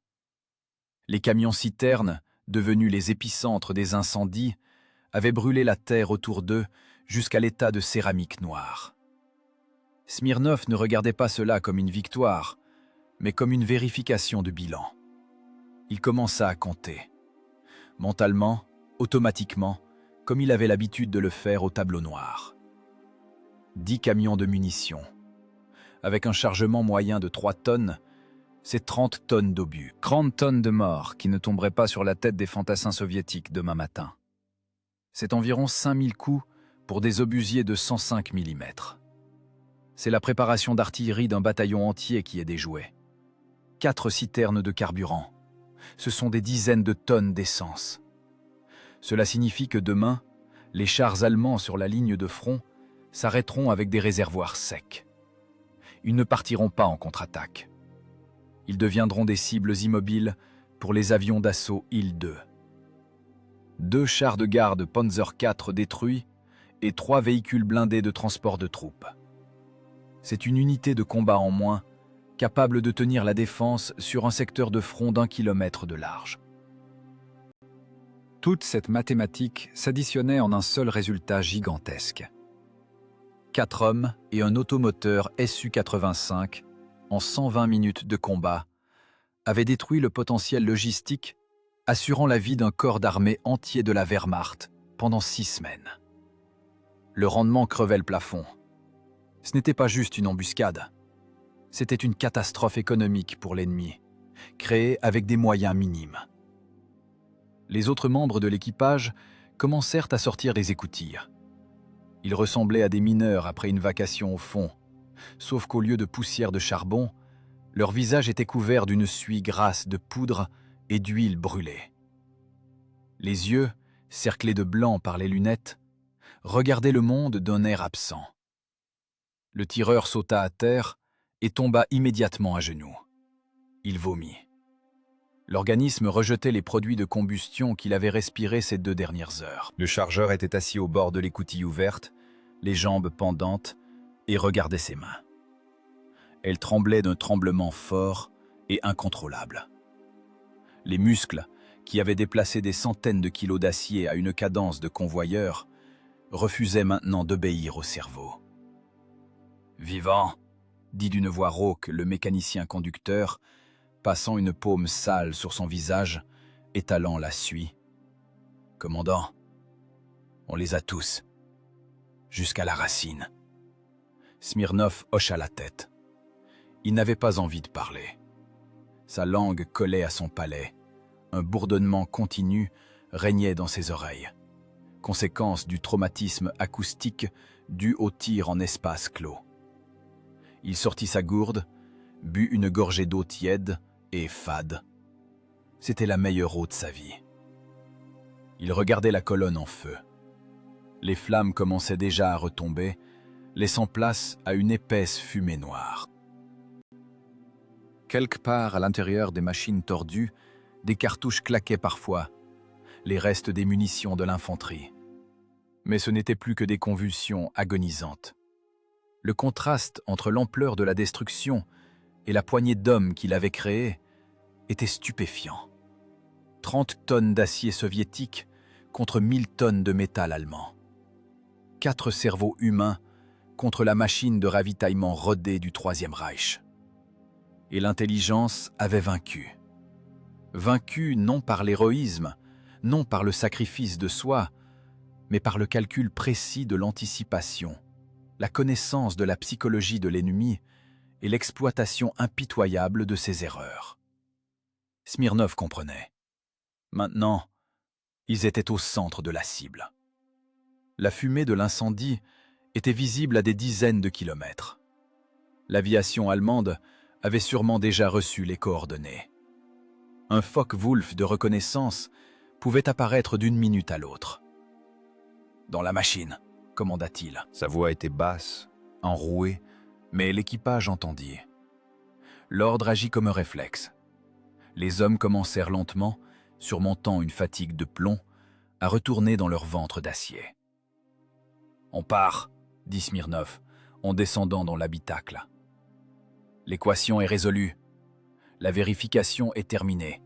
S2: Les camions-citernes, devenus les épicentres des incendies, avaient brûlé la terre autour d'eux jusqu'à l'état de céramique noire. Smirnov ne regardait pas cela comme une victoire, mais comme une vérification de bilan. Il commença à compter. Mentalement, automatiquement, comme il avait l'habitude de le faire au tableau noir. 10 camions de munitions. Avec un chargement moyen de 3 tonnes, c'est 30 tonnes d'obus. 30 tonnes de morts qui ne tomberaient pas sur la tête des fantassins soviétiques demain matin. C'est environ 5000 coups pour des obusiers de 105 mm. C'est la préparation d'artillerie d'un bataillon entier qui est déjouée. 4 citernes de carburant. Ce sont des dizaines de tonnes d'essence. Cela signifie que demain, les chars allemands sur la ligne de front s'arrêteront avec des réservoirs secs. Ils ne partiront pas en contre-attaque. Ils deviendront des cibles immobiles pour les avions d'assaut Il-2. 2 chars de garde Panzer IV détruits et 3 véhicules blindés de transport de troupes. C'est une unité de combat en moins, capable de tenir la défense sur un secteur de front d'1 kilomètre de large. Toute cette mathématique s'additionnait en un seul résultat gigantesque. 4 hommes et un automoteur Su-85, en 120 minutes de combat, avaient détruit le potentiel logistique, assurant la vie d'un corps d'armée entier de la Wehrmacht pendant 6 semaines. Le rendement crevait le plafond. Ce n'était pas juste une embuscade. C'était une catastrophe économique pour l'ennemi, créée avec des moyens minimes. Les autres membres de l'équipage commencèrent à sortir des écoutilles. Ils ressemblaient à des mineurs après une vacation au fond, sauf qu'au lieu de poussière de charbon, leur visage était couvert d'une suie grasse de poudre et d'huile brûlée. Les yeux, cerclés de blanc par les lunettes, regardaient le monde d'un air absent. Le tireur sauta à terre
S1: et tomba immédiatement à genoux. Il vomit. L'organisme rejetait les produits de combustion qu'il avait respirés ces 2 dernières heures.
S2: Le chargeur était assis au bord de l'écoutille ouverte, les jambes pendantes, et regardait ses mains. Elles tremblaient d'un tremblement fort et incontrôlable. Les muscles, qui avaient déplacé des centaines de kilos d'acier à une cadence de convoyeur, refusaient maintenant d'obéir au cerveau. « Vivant !» dit d'une voix rauque le mécanicien conducteur, passant une paume sale sur son visage, étalant la suie. « Commandant, on les a tous, jusqu'à la racine. » Smirnov hocha la tête. Il n'avait pas envie de parler. Sa langue collait à son palais. Un bourdonnement continu régnait dans ses oreilles, conséquence du traumatisme acoustique dû au tir en espace clos. Il sortit sa gourde, but une gorgée d'eau tiède et fade. C'était la meilleure eau de sa vie. Il regardait la colonne en feu. Les flammes commençaient déjà à retomber, laissant place à une épaisse fumée noire. Quelque part à l'intérieur des machines tordues, des cartouches claquaient parfois, les restes des munitions de l'infanterie. Mais ce n'était plus que des convulsions agonisantes. Le contraste entre l'ampleur de la destruction et la poignée d'hommes qu'il avait créée était stupéfiant. 30 tonnes d'acier soviétique contre 1000 tonnes de métal allemand. 4 cerveaux humains contre la machine de ravitaillement rodée du Troisième Reich. Et l'intelligence avait vaincu. Vaincu non par l'héroïsme, non par le sacrifice de soi, mais par le calcul précis de l'anticipation, la connaissance de la psychologie de l'ennemi et l'exploitation impitoyable de ses erreurs. Smirnov comprenait. Maintenant, ils étaient au centre de la cible. La fumée de l'incendie était visible à des dizaines de kilomètres. L'aviation allemande avait sûrement déjà reçu les coordonnées. Un Focke-Wulf de reconnaissance pouvait apparaître d'une minute à l'autre. « Dans la machine », commanda-t-il. Sa voix était basse,
S1: Enrouée, mais l'équipage entendit. L'ordre agit comme un réflexe. Les hommes commencèrent lentement, surmontant une fatigue de plomb, à retourner dans leur ventre d'acier. « On part », dit Smirnov, en descendant dans l'habitacle. L'équation est résolue. La vérification est terminée.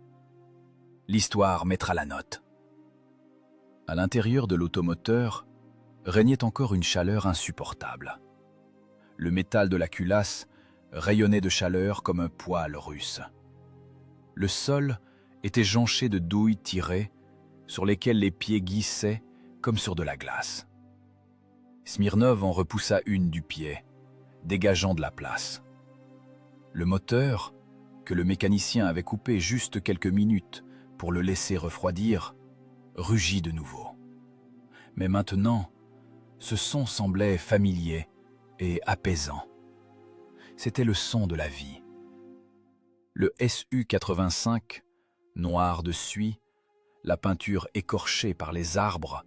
S1: L'histoire mettra la note. À l'intérieur de l'automoteur régnait encore une chaleur insupportable. Le métal de la culasse rayonnait de chaleur comme un poêle russe. Le sol était jonché de douilles tirées sur lesquelles les pieds glissaient comme sur de la glace. Smirnov en repoussa une du pied, dégageant de la place. Le moteur, que le mécanicien avait coupé juste quelques minutes pour le laisser refroidir, rugit de nouveau. Mais maintenant, ce son semblait familier et apaisant. C'était le son de la vie. Le Su-85, noir de suie, la peinture écorchée par les arbres,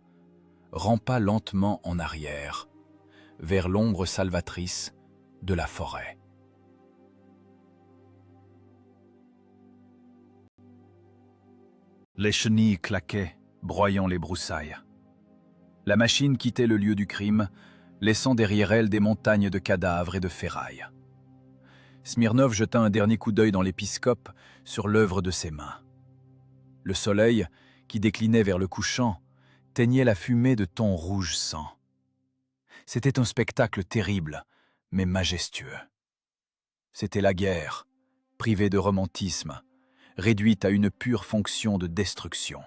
S1: rampa lentement en arrière, vers l'ombre salvatrice de la forêt. Les chenilles claquaient, broyant les broussailles. La machine quittait le lieu du crime, laissant derrière elle des montagnes de cadavres et de ferrailles. Smirnov jeta un dernier coup d'œil dans l'épiscope sur l'œuvre de ses mains. Le soleil, qui déclinait vers le couchant, teignait la fumée de tons rouge sang. C'était un spectacle terrible, mais majestueux. C'était la guerre, privée de romantisme, réduite à une pure fonction de destruction.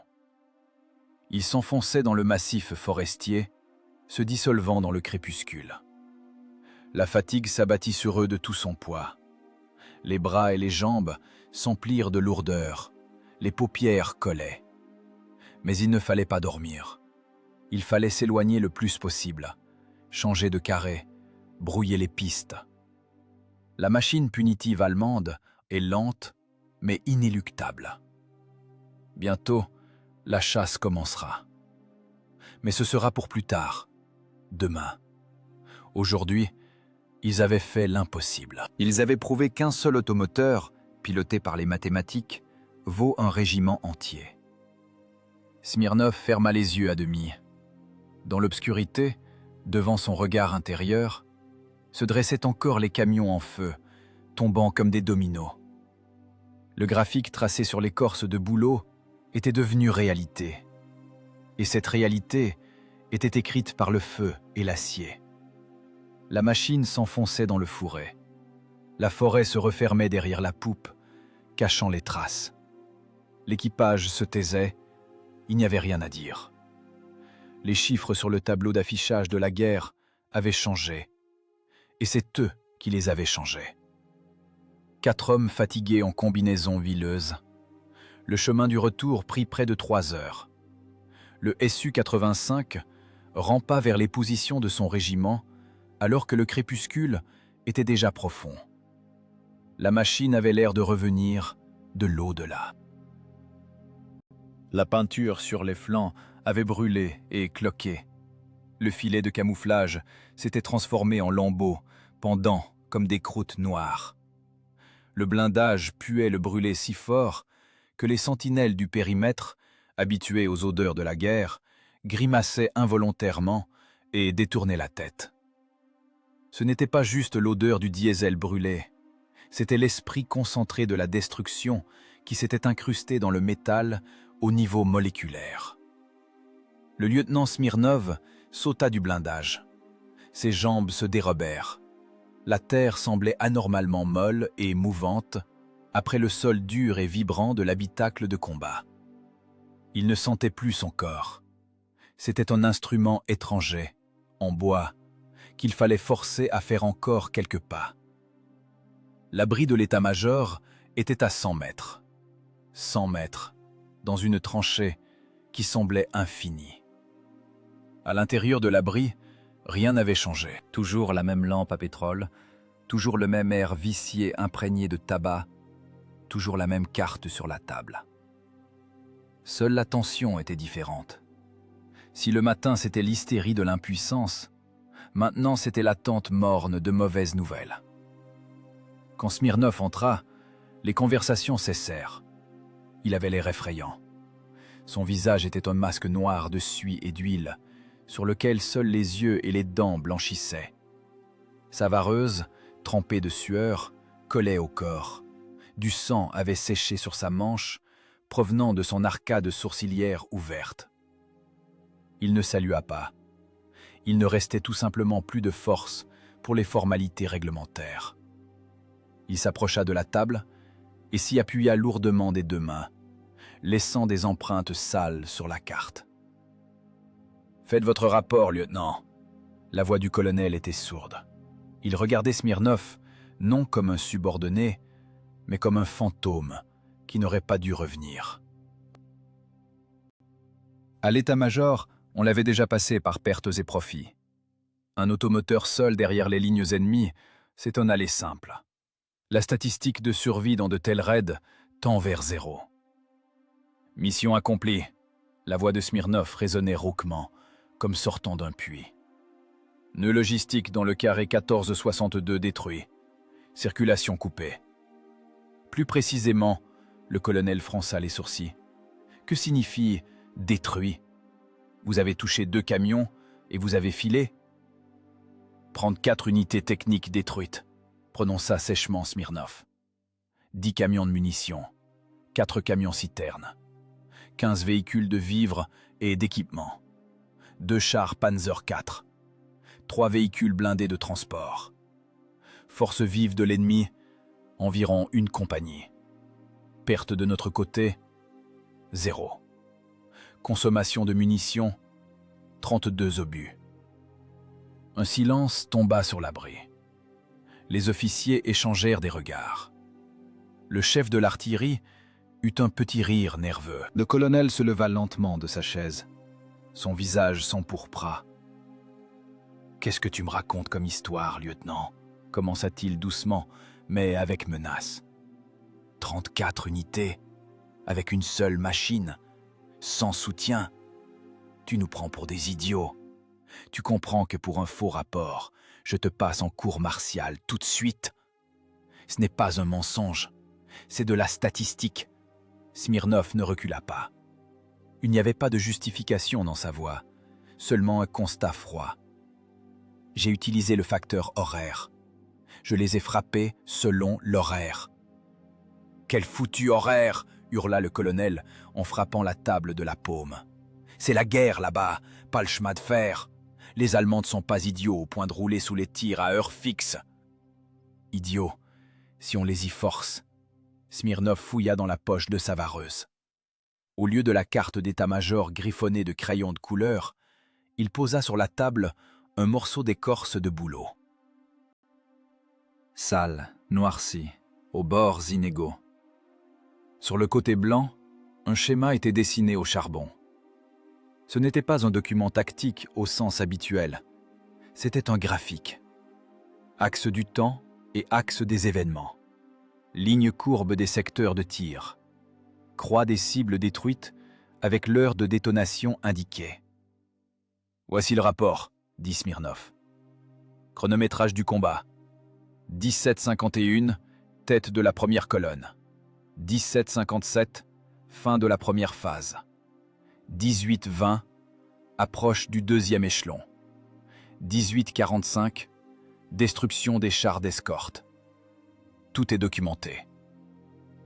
S1: Il s'enfonçait dans le massif forestier, se dissolvant dans le crépuscule. La fatigue s'abattit sur eux de tout son poids. Les bras et les jambes s'emplirent de lourdeur, les paupières collaient. Mais il ne fallait pas dormir. Il fallait s'éloigner le plus possible, changer de carré, brouiller les pistes. La machine punitive allemande est lente, mais inéluctable. Bientôt, la chasse commencera. Mais ce sera pour plus tard, demain. Aujourd'hui, Ils avaient fait l'impossible.
S2: Ils avaient prouvé qu'un seul automoteur, piloté par les mathématiques, vaut un régiment entier.
S1: Smirnov ferma les yeux à demi. Dans l'obscurité, devant son regard intérieur, se dressaient encore les camions en feu, tombant comme des dominos. Le graphique tracé sur l'écorce de bouleau était devenu réalité. Et cette réalité était écrite par le feu et l'acier. La machine s'enfonçait dans le fourré. La forêt se refermait derrière la poupe, cachant les traces. L'équipage se taisait, il n'y avait rien à dire. Les chiffres sur le tableau d'affichage de la guerre avaient changé, et c'est eux qui les avaient changés. 4 hommes fatigués en combinaison vileuse. Le chemin du retour prit près de 3 heures. Le Su-85 rampa vers les positions de son régiment, alors que le crépuscule était déjà profond. La machine avait l'air de revenir de l'au-delà. La peinture sur les flancs avait brûlé et cloqué. Le filet de camouflage s'était transformé en lambeaux, pendant comme des croûtes noires. Le blindage puait le brûlé si fort que les sentinelles du périmètre, habituées aux odeurs de la guerre, grimaçaient involontairement et détournaient la tête. Ce n'était pas juste l'odeur du diesel brûlé, c'était l'esprit concentré de la destruction qui s'était incrusté dans le métal au niveau moléculaire. Le lieutenant Smirnov sauta du blindage. Ses jambes se dérobèrent. La terre semblait anormalement molle et mouvante après le sol dur et vibrant de l'habitacle de combat. Il ne sentait plus son corps. C'était un instrument étranger, en bois, qu'il fallait forcer à faire encore quelques pas. L'abri de l'état-major était à 100 mètres. 100 mètres, dans une tranchée qui semblait infinie. À l'intérieur de l'abri, rien n'avait changé. Toujours la même lampe à pétrole, toujours le même air vicié imprégné de tabac, toujours la même carte sur la table. Seule la tension était différente. Si le matin c'était l'hystérie de l'impuissance, maintenant c'était l'attente morne de mauvaises nouvelles. Quand Smirnov entra, les conversations cessèrent. Il avait l'air effrayant. Son visage était un masque noir de suie et d'huile, sur lequel seuls les yeux et les dents blanchissaient. Sa vareuse, trempée de sueur, collait au corps. Du sang avait séché sur sa manche, provenant de son arcade sourcilière ouverte. Il ne salua pas. Il ne restait tout simplement plus de force pour les formalités réglementaires. Il s'approcha de la table et s'y appuya lourdement des 2 mains, laissant des empreintes sales sur la carte. « Faites votre rapport, lieutenant. » La voix du colonel était sourde. Il regardait Smirnov, non comme un subordonné, mais comme un fantôme qui n'aurait pas dû revenir. À l'état-major, on l'avait déjà passé par pertes et profits. Un automoteur seul derrière les lignes ennemies, c'est un aller simple. La statistique de survie dans de tels raids tend vers 0. « Mission accomplie », la voix de Smirnov résonnait rauquement, comme sortant d'un puits. « Nœud logistique dans le carré 1462 détruit. Circulation coupée. » Plus précisément, le colonel fronça les sourcils. « Que signifie « détruit » ? Vous avez touché 2 camions et vous avez filé ? Prendre 4 unités techniques détruites, prononça sèchement Smirnov. 10 camions de munitions, 4 camions-citernes, 15 véhicules de vivres et d'équipement, 2 chars Panzer IV, 3 véhicules blindés de transport. Force vive de l'ennemi, environ 1 compagnie. Perte de notre côté, 0. Consommation de munitions, 32 obus. Un silence tomba sur l'abri. Les officiers échangèrent des regards. Le chef de l'artillerie eut un petit rire nerveux. Le colonel se leva lentement de sa chaise. Son visage s'empourpra. « Qu'est-ce que tu me racontes comme histoire, lieutenant ?» commença-t-il doucement, mais avec menace. 34 unités, avec une seule machine, sans soutien. Tu nous prends pour des idiots. Tu comprends que pour un faux rapport, je te passe en cour martiale tout de suite. Ce n'est pas un mensonge, c'est de la statistique. » Smirnov ne recula pas. Il n'y avait pas de justification dans sa voix, seulement un constat froid. « J'ai utilisé le facteur horaire. Je les ai frappés selon l'horaire. »« Quel foutu horaire !» hurla le colonel en frappant la table de la paume. « C'est la guerre là-bas, pas le chemin de fer. Les Allemands ne sont pas idiots au point de rouler sous les tirs à heure fixe. »« Idiots, si on les y force. » Smirnov fouilla dans la poche de sa vareuse. Au lieu de la carte d'état-major griffonnée de crayons de couleur, il posa sur la table un morceau d'écorce de bouleau. Sale, noirci, aux bords inégaux. Sur le côté blanc, un schéma était dessiné au charbon. Ce n'était pas un document tactique au sens habituel. C'était un graphique. Axe du temps et axe des événements. Ligne courbe des secteurs de tir. Croix des cibles détruites avec l'heure de détonation indiquée. « Voici le rapport, » dit Smirnov. Chronométrage du combat. 17:51, tête de la première colonne. 17:57, fin de la première phase. 18:20, approche du deuxième échelon. 18:45, destruction des chars d'escorte. Tout est documenté.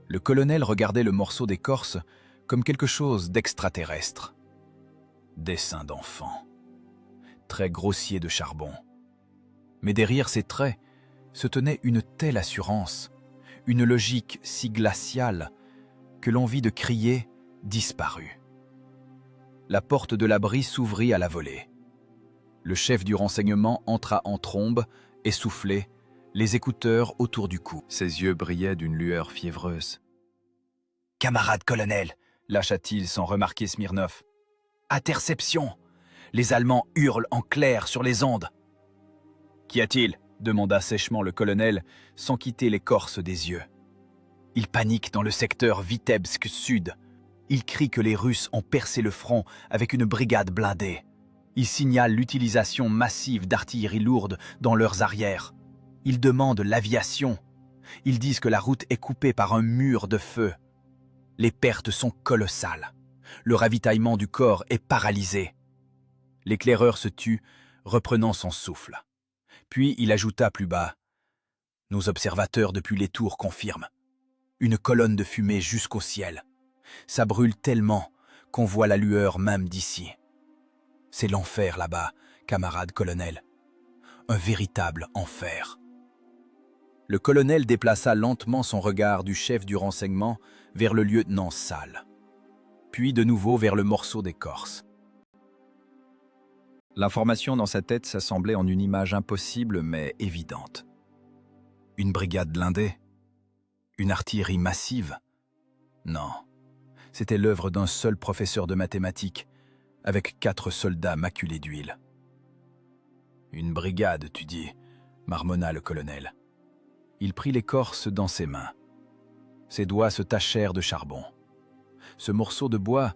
S1: Le colonel regardait le morceau d'écorce comme quelque chose d'extraterrestre. Dessin d'enfant. Traits grossiers de charbon. Mais derrière ces traits se tenait une telle assurance, une logique si glaciale, que l'envie de crier disparut. La porte de l'abri s'ouvrit à la volée. Le chef du renseignement entra en trombe, essoufflé, les écouteurs autour du cou. Ses yeux brillaient d'une lueur fiévreuse. « Camarade colonel !» lâcha-t-il sans remarquer Smirnov. « Interception ! Les Allemands hurlent en clair sur les ondes. »« Qu'y a-t-il » demanda sèchement le colonel, sans quitter l'écorce des yeux. « Ils paniquent dans le secteur Vitebsk Sud. Ils crient que les Russes ont percé le front avec une brigade blindée. Ils signalent l'utilisation massive d'artillerie lourde dans leurs arrières. Ils demandent l'aviation. Ils disent que la route est coupée par un mur de feu. Les pertes sont colossales. Le ravitaillement du corps est paralysé. » L'éclaireur se tut, reprenant son souffle. Puis il ajouta plus bas. « Nos observateurs depuis les tours confirment. Une colonne de fumée jusqu'au ciel. Ça brûle tellement qu'on voit la lueur même d'ici. C'est l'enfer là-bas, camarade colonel. Un véritable enfer. » Le colonel déplaça lentement son regard du chef du renseignement vers le lieutenant Salle, puis de nouveau vers le morceau d'écorce. L'information dans sa tête s'assemblait en une image impossible mais évidente. Une brigade blindée? Une artillerie massive? Non, c'était l'œuvre d'un seul professeur de mathématiques, avec 4 soldats maculés d'huile. « Une brigade, tu dis » marmonna le colonel. Il prit l'écorce dans ses mains. Ses doigts se tachèrent de charbon. Ce morceau de bois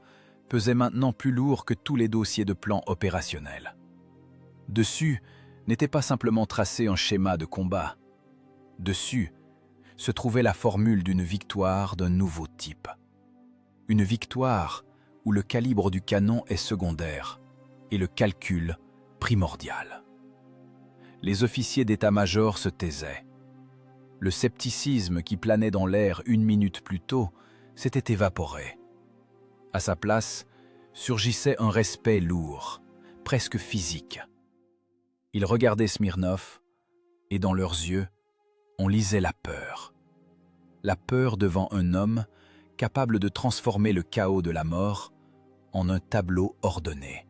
S1: pesait maintenant plus lourd que tous les dossiers de plan opérationnel. Dessus n'était pas simplement tracé un schéma de combat. Dessus se trouvait la formule d'une victoire d'un nouveau type. Une victoire où le calibre du canon est secondaire et le calcul primordial. Les officiers d'état-major se taisaient. Le scepticisme qui planait dans l'air 1 minute plus tôt s'était évaporé. À sa place, surgissait un respect lourd, presque physique. Ils regardaient Smirnov, et dans leurs yeux, on lisait la peur. La peur devant un homme capable de transformer le chaos de la mort en un tableau ordonné.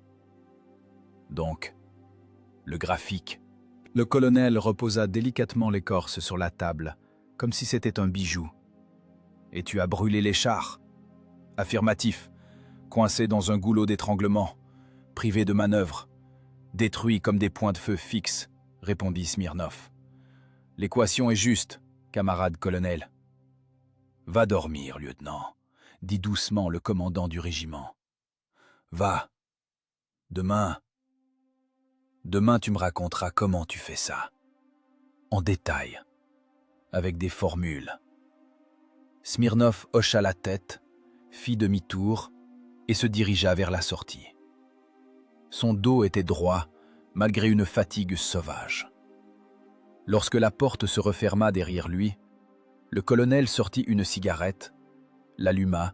S1: Donc, le graphique. Le colonel reposa délicatement l'écorce sur la table, comme si c'était un bijou. « Et tu as brûlé les chars ?»« Affirmatif, coincés dans un goulot d'étranglement, privés de manœuvre, détruits comme des points de feu fixes, » répondit Smirnov. « L'équation est juste, camarade colonel. »« Va dormir, lieutenant, » dit doucement le commandant du régiment. « Va. Demain, Demain, tu me raconteras comment tu fais ça. En détail, avec des formules. » Smirnov hocha la tête, fit demi-tour et se dirigea vers la sortie. Son dos était droit, malgré une fatigue sauvage. Lorsque la porte se referma derrière lui, le colonel sortit une cigarette, l'alluma,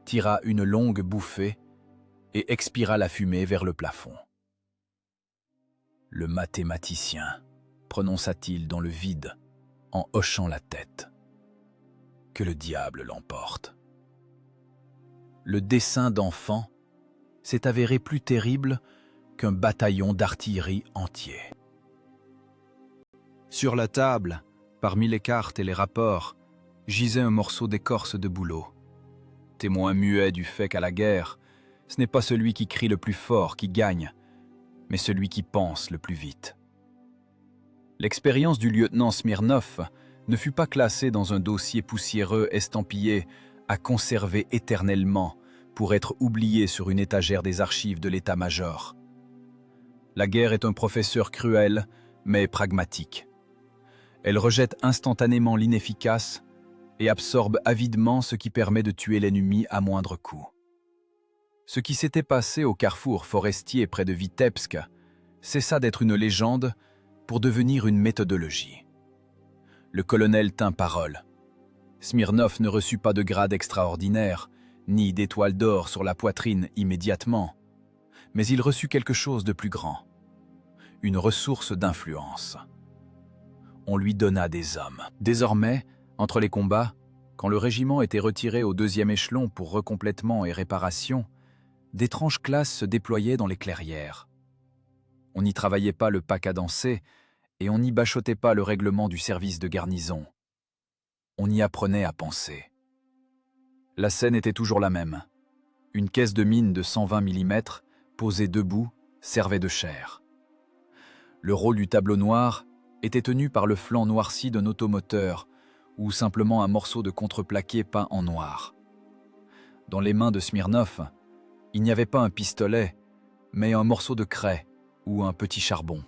S1: tira une longue bouffée et expira la fumée vers le plafond. « Le mathématicien », prononça-t-il dans le vide en hochant la tête. « Que le diable l'emporte. » Le dessein d'enfant s'est avéré plus terrible qu'un bataillon d'artillerie entier. Sur la table, parmi les cartes et les rapports, gisait un morceau d'écorce de bouleau. Témoin muet du fait qu'à la guerre, ce n'est pas celui qui crie le plus fort qui gagne, mais celui qui pense le plus vite. L'expérience du lieutenant Smirnov ne fut pas classée dans un dossier poussiéreux estampillé à conserver éternellement pour être oublié sur une étagère des archives de l'état-major. La guerre est un professeur cruel, mais pragmatique. Elle rejette instantanément l'inefficace et absorbe avidement ce qui permet de tuer l'ennemi à moindre coût. Ce qui s'était passé au carrefour forestier près de Vitebsk cessa d'être une légende pour devenir une méthodologie. Le colonel tint parole. Smirnov ne reçut pas de grade extraordinaire, ni d'étoile d'or sur la poitrine immédiatement, mais il reçut quelque chose de plus grand, une ressource d'influence. On lui donna des hommes. Désormais, entre les combats, quand le régiment était retiré au 2e échelon pour recomplètement et réparation, d'étranges classes se déployaient dans les clairières. On n'y travaillait pas le pas cadencé et on n'y bachotait pas le règlement du service de garnison. On y apprenait à penser. La scène était toujours la même. Une caisse de mine de 120 mm, posée debout, servait de chair. Le rôle du tableau noir était tenu par le flanc noirci d'un automoteur ou simplement un morceau de contreplaqué peint en noir. Dans les mains de Smirnov, il n'y avait pas un pistolet, mais un morceau de craie ou un petit charbon.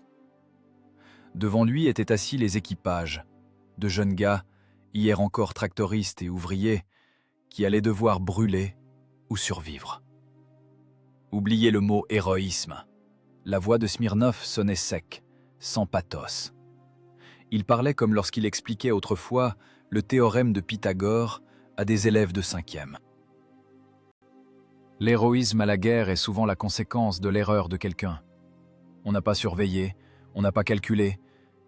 S1: Devant lui étaient assis les équipages, de jeunes gars, hier encore tractoristes et ouvriers, qui allaient devoir brûler ou survivre. Oubliez le mot héroïsme. La voix de Smirnov sonnait sec, sans pathos. Il parlait comme lorsqu'il expliquait autrefois le théorème de Pythagore à des élèves de 5e. L'héroïsme à la guerre est souvent la conséquence de l'erreur de quelqu'un. On n'a pas surveillé, on n'a pas calculé,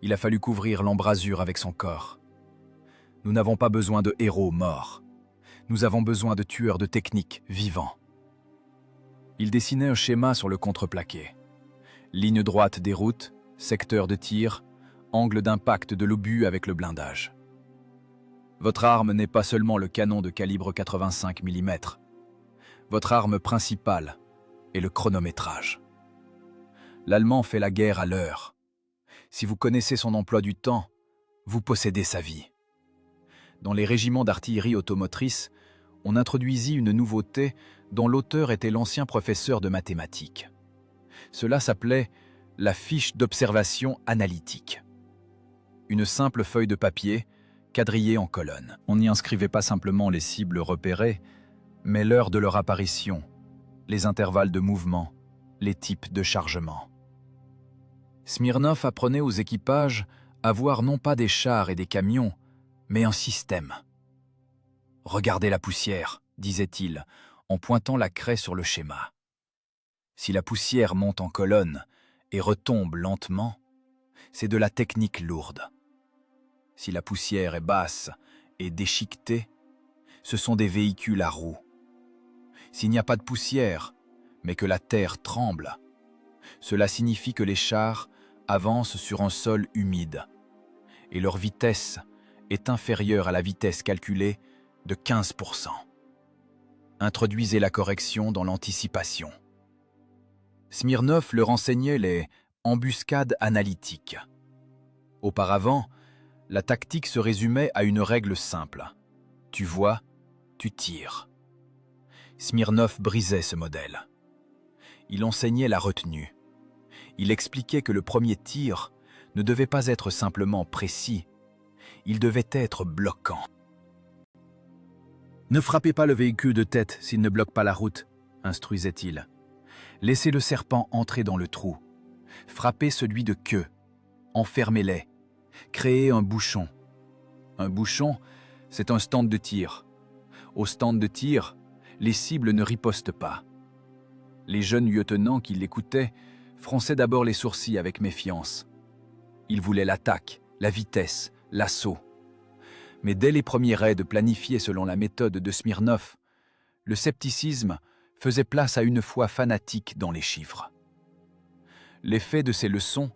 S1: il a fallu couvrir l'embrasure avec son corps. Nous n'avons pas besoin de héros morts. Nous avons besoin de tueurs de technique vivants. Il dessinait un schéma sur le contreplaqué. Ligne droite des routes, secteur de tir, angle d'impact de l'obus avec le blindage. Votre arme n'est pas seulement le canon de calibre 85 mm. Votre arme principale est le chronométrage. L'Allemand fait la guerre à l'heure. Si vous connaissez son emploi du temps, vous possédez sa vie. Dans les régiments d'artillerie automotrice, on introduisit une nouveauté dont l'auteur était l'ancien professeur de mathématiques. Cela s'appelait la fiche d'observation analytique. Une simple feuille de papier, quadrillée en colonnes. On n'y inscrivait pas simplement les cibles repérées, mais l'heure de leur apparition, les intervalles de mouvement, les types de chargement. Smirnov apprenait aux équipages à voir non pas des chars et des camions, mais un système. « Regardez la poussière », disait-il, en pointant la craie sur le schéma. Si la poussière monte en colonne et retombe lentement, c'est de la technique lourde. Si la poussière est basse et déchiquetée, ce sont des véhicules à roues. S'il n'y a pas de poussière, mais que la terre tremble, cela signifie que les chars avancent sur un sol humide, et leur vitesse est inférieure à la vitesse calculée de 15%. Introduisez la correction dans l'anticipation. Smirnov leur enseignait les embuscades analytiques. Auparavant, la tactique se résumait à une règle simple. Tu vois, tu tires. Smirnov brisait ce modèle. Il enseignait la retenue. Il expliquait que le premier tir ne devait pas être simplement précis, il devait être bloquant. « Ne frappez pas le véhicule de tête s'il ne bloque pas la route », instruisait-il. « Laissez le serpent entrer dans le trou. Frappez celui de queue. Enfermez-les. Créez un bouchon. Un bouchon, c'est un stand de tir. Au stand de tir, les cibles ne ripostent pas. » Les jeunes lieutenants qui l'écoutaient fronçaient d'abord les sourcils avec méfiance. Ils voulaient l'attaque, la vitesse, l'assaut. Mais dès les premiers raids planifiés selon la méthode de Smirnov, le scepticisme faisait place à une foi fanatique dans les chiffres. L'effet de ces leçons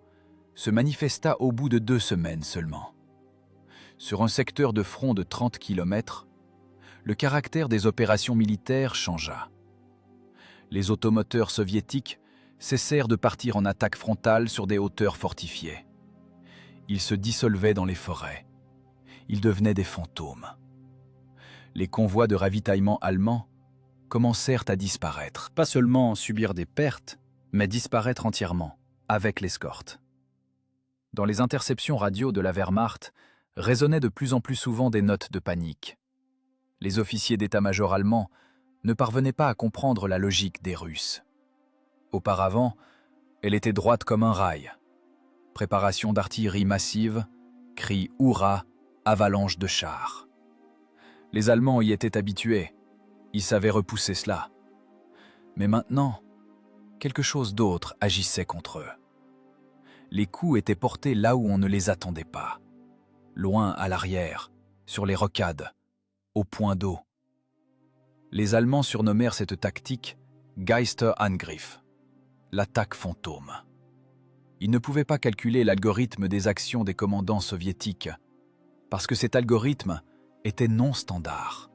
S1: se manifesta au bout de 2 semaines seulement. Sur un secteur de front de 30 km, le caractère des opérations militaires changea. Les automoteurs soviétiques cessèrent de partir en attaque frontale sur des hauteurs fortifiées. Ils se dissolvaient dans les forêts. Ils devenaient des fantômes. Les convois de ravitaillement allemands commencèrent à disparaître. Pas seulement subir des pertes, mais disparaître entièrement, avec l'escorte. Dans les interceptions radio de la Wehrmacht résonnaient de plus en plus souvent des notes de panique. Les officiers d'état-major allemands ne parvenaient pas à comprendre la logique des Russes. Auparavant, elle était droite comme un rail. Préparation d'artillerie massive, cris « Hurrah !», avalanche de chars. Les Allemands y étaient habitués, ils savaient repousser cela. Mais maintenant, quelque chose d'autre agissait contre eux. Les coups étaient portés là où on ne les attendait pas, loin à l'arrière, sur les rocades, au point d'eau. Les Allemands surnommèrent cette tactique Geisterangriff, l'attaque fantôme. Ils ne pouvaient pas calculer l'algorithme des actions des commandants soviétiques, parce que cet algorithme était non standard.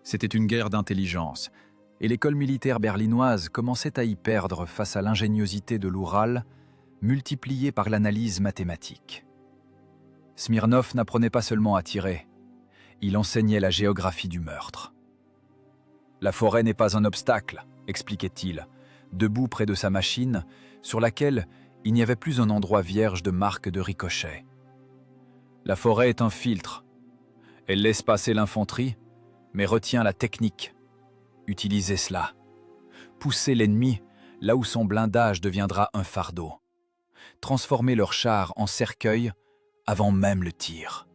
S1: C'était une guerre d'intelligence, et l'école militaire berlinoise commençait à y perdre face à l'ingéniosité de l'Oural, multipliée par l'analyse mathématique. Smirnov n'apprenait pas seulement à tirer, il enseignait la géographie du meurtre. « La forêt n'est pas un obstacle », expliquait-il, debout près de sa machine, sur laquelle il n'y avait plus un endroit vierge de marques de ricochet. La forêt est un filtre. Elle laisse passer l'infanterie, mais retient la technique. Utilisez cela. Poussez l'ennemi là où son blindage deviendra un fardeau. Transformez leurs chars en cercueil avant même le tir.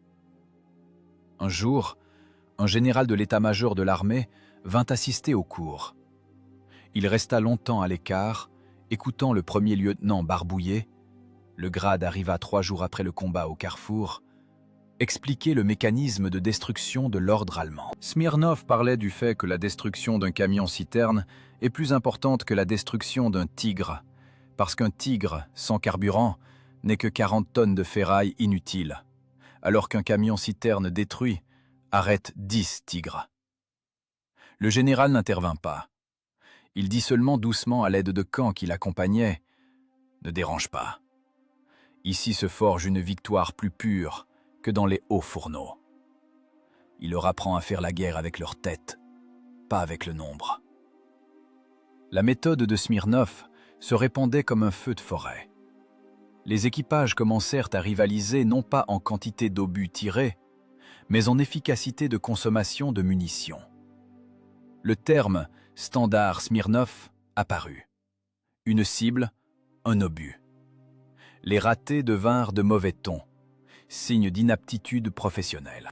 S1: Un jour, un général de l'état-major de l'armée vint assister au cours. Il resta longtemps à l'écart, écoutant le premier lieutenant barbouiller, le grade arriva 3 jours après le combat au carrefour, expliquer le mécanisme de destruction de l'ordre allemand. Smirnov parlait du fait que la destruction d'un camion-citerne est plus importante que la destruction d'un tigre, parce qu'un tigre sans carburant n'est que 40 tonnes de ferraille inutiles, alors qu'un camion-citerne détruit arrête 10 tigres. Le général n'intervint pas. Il dit seulement doucement à l'aide de camp qui l'accompagnait « Ne dérange pas. Ici se forge une victoire plus pure que dans les hauts fourneaux. Il leur apprend à faire la guerre avec leur tête, pas avec le nombre. » La méthode de Smirnov se répandait comme un feu de forêt. Les équipages commencèrent à rivaliser non pas en quantité d'obus tirés, mais en efficacité de consommation de munitions. Le terme « standard Smirnov » apparut. Une cible, un obus. Les ratés devinrent de mauvais ton, signe d'inaptitude professionnelle.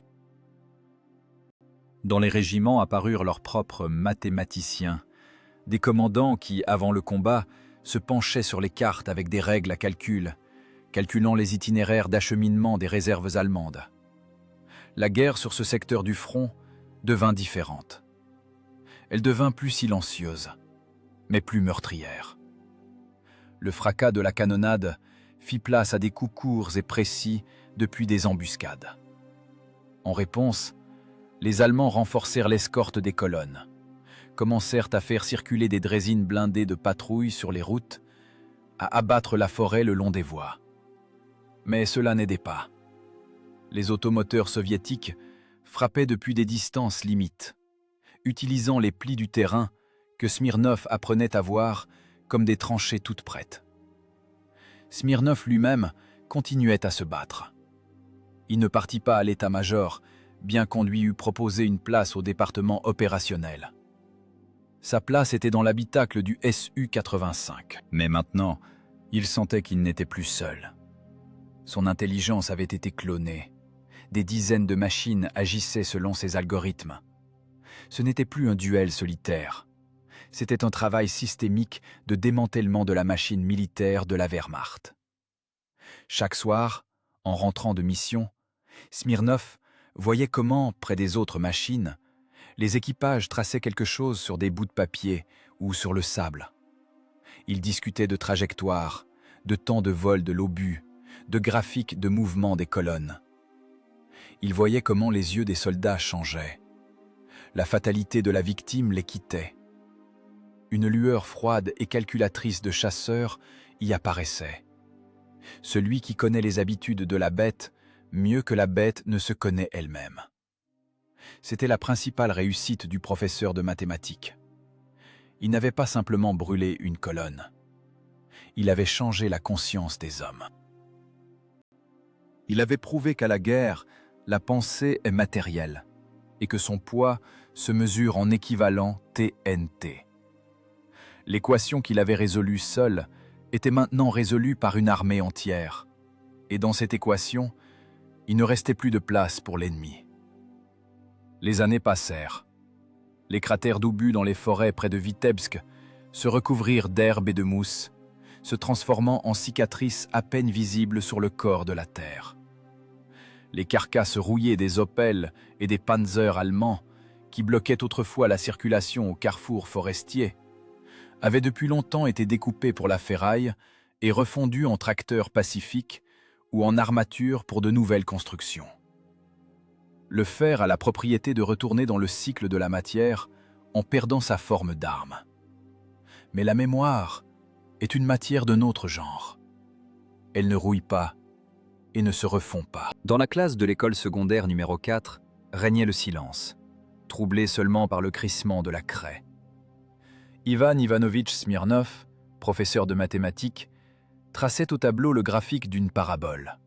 S1: Dans les régiments apparurent leurs propres mathématiciens, des commandants qui, avant le combat, se penchaient sur les cartes avec des règles à calcul, calculant les itinéraires d'acheminement des réserves allemandes. La guerre sur ce secteur du front devint différente. Elle devint plus silencieuse, mais plus meurtrière. Le fracas de la canonnade fit place à des coups courts et précis depuis des embuscades. En réponse, les Allemands renforcèrent l'escorte des colonnes, commencèrent à faire circuler des draisines blindées de patrouilles sur les routes, à abattre la forêt le long des voies. Mais cela n'aidait pas. Les automoteurs soviétiques frappaient depuis des distances limites, utilisant les plis du terrain que Smirnov apprenait à voir comme des tranchées toutes prêtes. Smirnov lui-même continuait à se battre. Il ne partit pas à l'état-major, bien qu'on lui eût proposé une place au département opérationnel. Sa place était dans l'habitacle du SU-85. Mais maintenant, il sentait qu'il n'était plus seul. Son intelligence avait été clonée. Des dizaines de machines agissaient selon ses algorithmes. Ce n'était plus un duel solitaire. C'était un travail systémique de démantèlement de la machine militaire de la Wehrmacht. Chaque soir, en rentrant de mission, Smirnov voyait comment, près des autres machines, les équipages traçaient quelque chose sur des bouts de papier ou sur le sable. Ils discutaient de trajectoires, de temps de vol de l'obus, de graphiques de mouvement des colonnes. Il voyait comment les yeux des soldats changeaient. La fatalité de la victime les quittait. Une lueur froide et calculatrice de chasseur y apparaissait. Celui qui connaît les habitudes de la bête, mieux que la bête ne se connaît elle-même. C'était la principale réussite du professeur de mathématiques. Il n'avait pas simplement brûlé une colonne. Il avait changé la conscience des hommes. Il avait prouvé qu'à la guerre, la pensée est matérielle et que son poids se mesure en équivalent TNT. L'équation qu'il avait résolue seul était maintenant résolue par une armée entière. Et dans cette équation, il ne restait plus de place pour l'ennemi. Les années passèrent. Les cratères d'obus dans les forêts près de Vitebsk se recouvrirent d'herbe et de mousse, se transformant en cicatrices à peine visibles sur le corps de la terre. Les carcasses rouillées des Opel et des Panzer allemands, qui bloquaient autrefois la circulation au carrefour forestier, avaient depuis longtemps été découpées pour la ferraille et refondues en tracteurs pacifiques ou en armatures pour de nouvelles constructions. Le fer a la propriété de retourner dans le cycle de la matière en perdant sa forme d'arme. Mais la mémoire est une matière d'un autre genre. Elle ne rouille pas et ne se refond pas.
S2: Dans la classe de l'école secondaire numéro 4, régnait le silence, troublé seulement par le crissement de la craie.
S1: Ivan Ivanovitch Smirnov, professeur de mathématiques, traçait au tableau le graphique d'une parabole.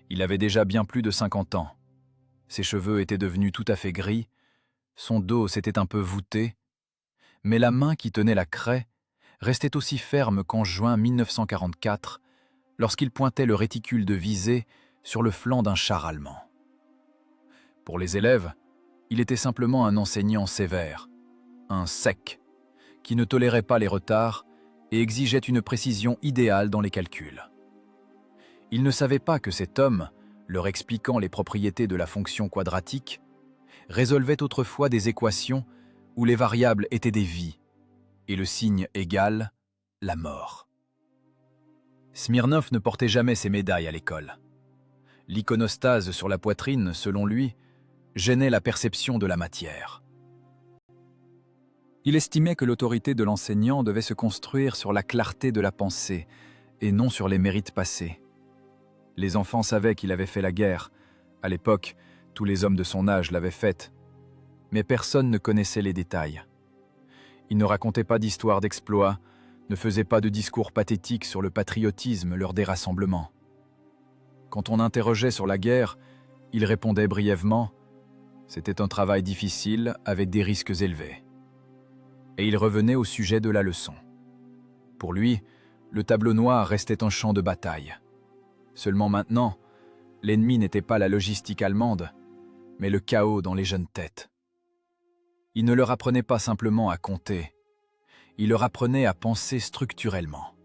S1: Il avait déjà bien plus de 50 ans. Ses cheveux étaient devenus tout à fait gris, son dos s'était un peu voûté, mais la main qui tenait la craie restait aussi ferme qu'en juin 1944, lorsqu'il pointait le réticule de visée sur le flanc d'un char allemand. Pour les élèves, il était simplement un enseignant sévère, un sec, qui ne tolérait pas les retards et exigeait une précision idéale dans les calculs. Il ne savait pas que cet homme, leur expliquant les propriétés de la fonction quadratique, résolvait autrefois des équations où les variables étaient des vies, et le signe égal, la mort. Smirnov ne portait jamais ses médailles à l'école. L'iconostase sur la poitrine, selon lui, gênait la perception de la matière.
S2: Il estimait que l'autorité de l'enseignant devait se construire sur la clarté de la pensée et non sur les mérites passés. Les enfants savaient qu'il avait fait la guerre. À l'époque, tous les hommes de son âge l'avaient faite. Mais personne ne connaissait les détails. Il ne racontait pas d'histoires d'exploits, ne faisait pas de discours pathétiques sur le patriotisme lors des rassemblements. Quand on interrogeait sur la guerre, il répondait brièvement « C'était un travail difficile avec des risques élevés ». Et il revenait au sujet de la leçon. Pour lui, le tableau noir restait un champ de bataille. Seulement maintenant, l'ennemi n'était pas la logistique allemande, mais le chaos dans les jeunes têtes. Il ne leur apprenait pas simplement à compter, il leur apprenait à penser structurellement.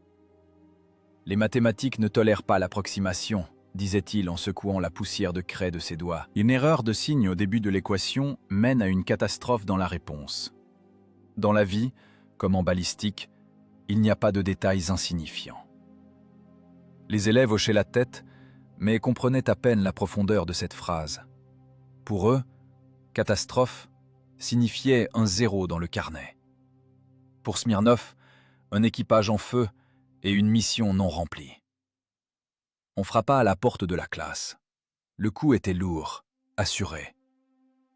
S2: Les mathématiques ne tolèrent pas l'approximation, disait-il en secouant la poussière de craie de ses doigts. Une erreur de signe au début de l'équation mène à une catastrophe dans la réponse. Dans la vie, comme en balistique, il n'y a pas de détails insignifiants. Les élèves hochaient la tête, mais comprenaient à peine la profondeur de cette phrase. Pour eux, catastrophe signifiait un zéro dans le carnet. Pour Smirnov, un équipage en feu et une mission non remplie. On frappa à la porte de la classe. Le coup était lourd, assuré.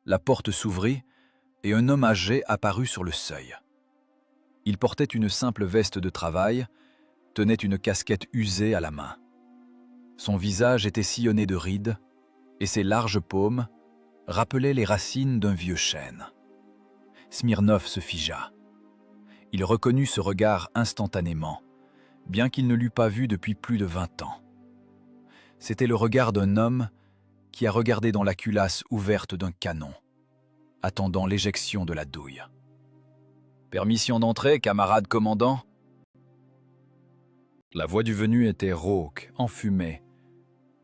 S2: La porte s'ouvrit et un homme âgé apparut sur le seuil.
S1: Il portait une simple veste de travail, tenait une casquette usée à la main. Son visage était sillonné de rides, et ses larges paumes rappelaient les racines d'un vieux chêne. Smirnov se figea. Il reconnut ce regard instantanément, bien qu'il ne l'eût pas vu depuis plus de 20 ans. C'était le regard d'un homme qui a regardé dans la culasse ouverte d'un canon, attendant l'éjection de la douille. « Permission d'entrer, camarade commandant ?» La voix du venu était rauque, enfumée,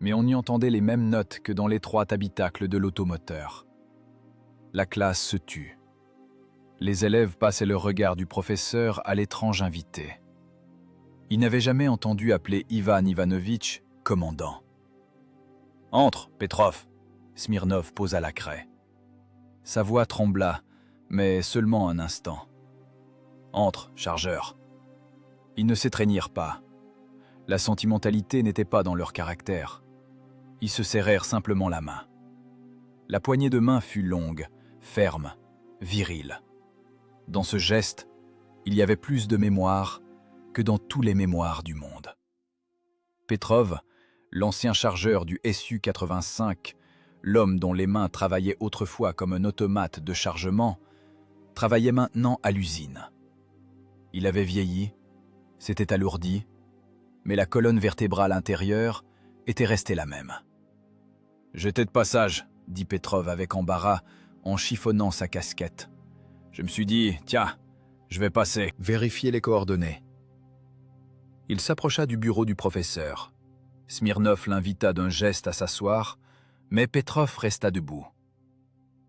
S1: mais on y entendait les mêmes notes que dans l'étroit habitacle de l'automoteur. La classe se tut. Les élèves passaient le regard du professeur à l'étrange invité. Ils n'avaient jamais entendu appeler Ivan Ivanovitch « commandant ». « Entre, Petrov !» Smirnov posa la craie. Sa voix trembla, mais seulement un instant. « Entre, chargeur !» Ils ne s'étreignirent pas. La sentimentalité n'était pas dans leur caractère. Ils se serrèrent simplement la main. La poignée de main fut longue, ferme, virile. Dans ce geste, il y avait plus de mémoire que dans tous les mémoires du monde. Petrov, l'ancien chargeur du Su-85, l'homme dont les mains travaillaient autrefois comme un automate de chargement, travaillait maintenant à l'usine. Il avait vieilli, s'était alourdi, mais la colonne vertébrale intérieure était restée la même. « J'étais de passage », dit Petrov avec embarras en chiffonnant sa casquette. « Je me suis dit, tiens, je vais passer. » Vérifier les coordonnées. Il s'approcha du bureau du professeur. Smirnov l'invita d'un geste à s'asseoir, mais Petrov resta debout.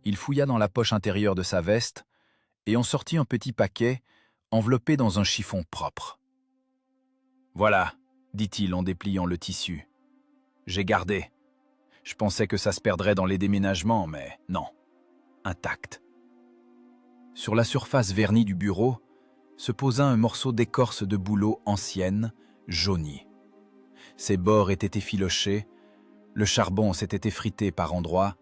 S1: Il fouilla dans la poche intérieure de sa veste et en sortit un petit paquet enveloppé dans un chiffon propre. « Voilà », dit-il en dépliant le tissu. « J'ai gardé. Je pensais que ça se perdrait dans les déménagements, mais non. Intact. » Sur la surface vernie du bureau se posa un morceau d'écorce de bouleau ancienne, jaunie. Ses bords étaient effilochés, le charbon s'était effrité par endroits,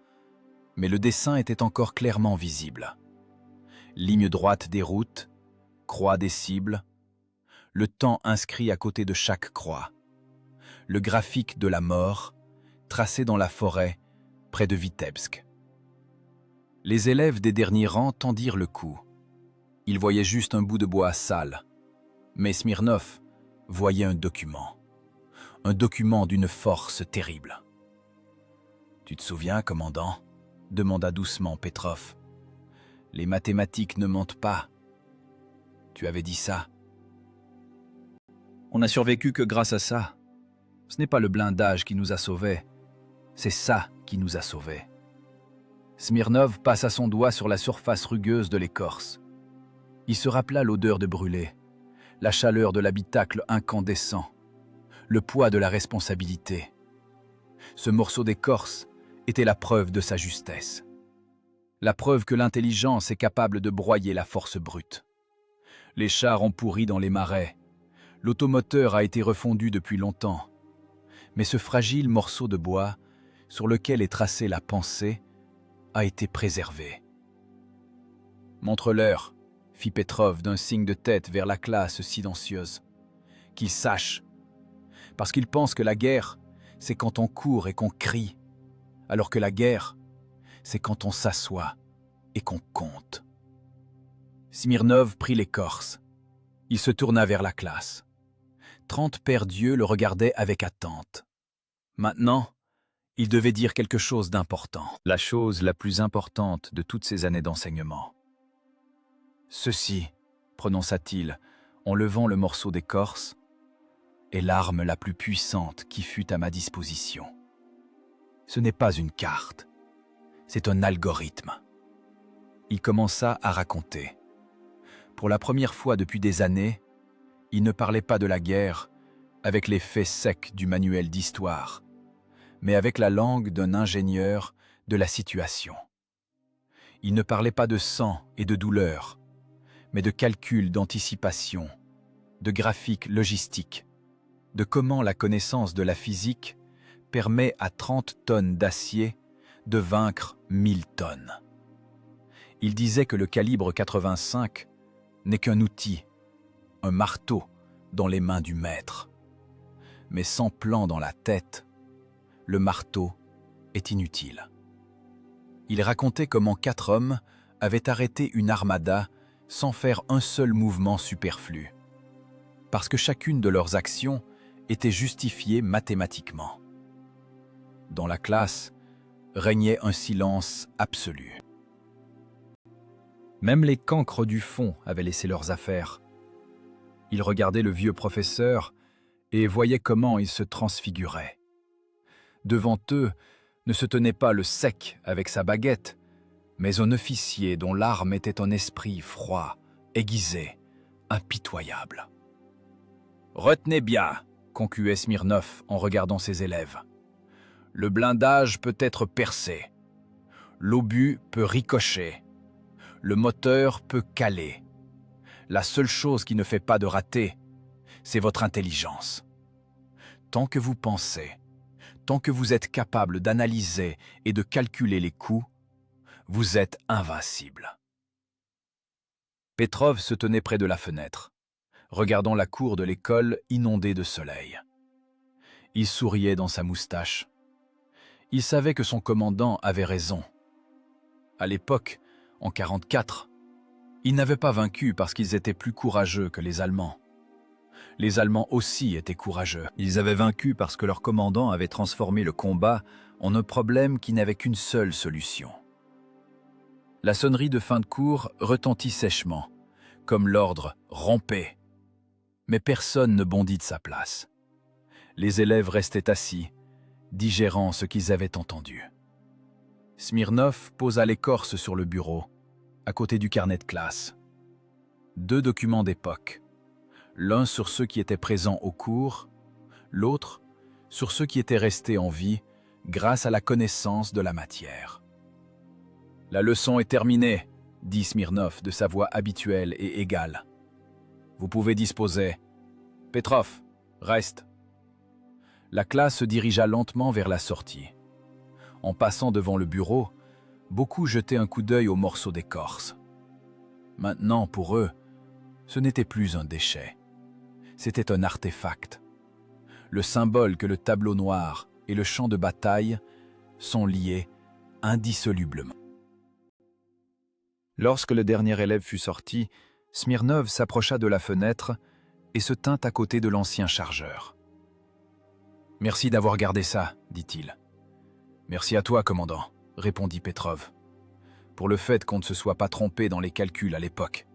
S1: mais le dessin était encore clairement visible. Ligne droite des routes, croix des cibles, le temps inscrit à côté de chaque croix, le graphique de la mort tracé dans la forêt près de Vitebsk. Les élèves des derniers rangs tendirent le cou. Ils voyaient juste un bout de bois sale, mais Smirnov voyait un document d'une force terrible. « Tu te souviens, commandant ?» demanda doucement Petrov. « Les mathématiques ne mentent pas. Tu avais dit ça. » On n'a survécu que grâce à ça. Ce n'est pas le blindage qui nous a sauvés, c'est ça qui nous a sauvés. Smirnov passa son doigt sur la surface rugueuse de l'écorce. Il se rappela l'odeur de brûlé, la chaleur de l'habitacle incandescent, le poids de la responsabilité. Ce morceau d'écorce était la preuve de sa justesse. La preuve que l'intelligence est capable de broyer la force brute. Les chars ont pourri dans les marais. L'automoteur a été refondu depuis longtemps. Mais ce fragile morceau de bois, sur lequel est tracée la pensée, a été préservé. « Montre-leur », fit Petrov d'un signe de tête vers la classe silencieuse. « Qu'ils sachent. Parce qu'ils pensent que la guerre, c'est quand on court et qu'on crie, alors que la guerre, c'est quand on s'assoit et qu'on compte. » Smirnov prit l'écorce. Il se tourna vers la classe. 30 paires d'yeux le regardaient avec attente. Maintenant, il devait dire quelque chose d'important. La chose la plus importante de toutes ces années d'enseignement. « Ceci, » prononça-t-il, en levant le morceau d'écorce, « est l'arme la plus puissante qui fut à ma disposition. Ce n'est pas une carte, c'est un algorithme. » Il commença à raconter. Pour la première fois depuis des années, il ne parlait pas de la guerre avec les faits secs du manuel d'histoire, mais avec la langue d'un ingénieur de la situation. Il ne parlait pas de sang et de douleur, mais de calculs d'anticipation, de graphiques logistiques, de comment la connaissance de la physique permet à 30 tonnes d'acier de vaincre 1000 tonnes. Il disait que le calibre 85 n'est qu'un outil
S2: un marteau dans les mains du maître. Mais sans plan dans la tête, le marteau est inutile. Il racontait comment 4 hommes avaient arrêté une armada sans faire un seul mouvement superflu, parce que chacune de leurs actions était justifiée mathématiquement. Dans la classe, régnait un silence absolu. Même les cancres du fond avaient laissé leurs affaires. Ils regardaient le vieux professeur et voyaient comment il se transfigurait. Devant eux ne se tenait pas le sec avec sa baguette, mais un officier dont l'arme était un esprit froid, aiguisé, impitoyable. « Retenez bien », concluait Smirnov en regardant ses élèves. « Le blindage peut être percé, l'obus peut ricocher, le moteur peut caler. La seule chose qui ne fait pas de raté, c'est votre intelligence. Tant que vous pensez, tant que vous êtes capable d'analyser et de calculer les coups, vous êtes invincible. » Petrov se tenait près de la fenêtre, regardant la cour de l'école inondée de soleil. Il souriait dans sa moustache. Il savait que son commandant avait raison. À l'époque, en 1944, ils n'avaient pas vaincu parce qu'ils étaient plus courageux que les Allemands. Les Allemands aussi étaient courageux. Ils avaient vaincu parce que leur commandant avait transformé le combat en un problème qui n'avait qu'une seule solution. La sonnerie de fin de cours retentit sèchement, comme l'ordre « rompez ». Mais personne ne bondit de sa place. Les élèves restaient assis, digérant ce qu'ils avaient entendu. Smirnov posa l'écorce sur le bureau, à côté du carnet de classe. 2 documents d'époque, l'un sur ceux qui étaient présents au cours, l'autre sur ceux qui étaient restés en vie grâce à la connaissance de la matière. « La leçon est terminée », dit Smirnov de sa voix habituelle et égale. « Vous pouvez disposer. Petrov, reste. » La classe se dirigea lentement vers la sortie. En passant devant le bureau, beaucoup jetaient un coup d'œil aux morceaux d'écorce. Maintenant, pour eux, ce n'était plus un déchet. C'était un artefact. Le symbole que le tableau noir et le champ de bataille sont liés indissolublement. Lorsque le dernier élève fut sorti, Smirnov s'approcha de la fenêtre et se tint à côté de l'ancien chargeur. « Merci d'avoir gardé ça, dit-il. »« Merci à toi, commandant, » répondit Petrov, « pour le fait qu'on ne se soit pas trompé dans les calculs à l'époque. »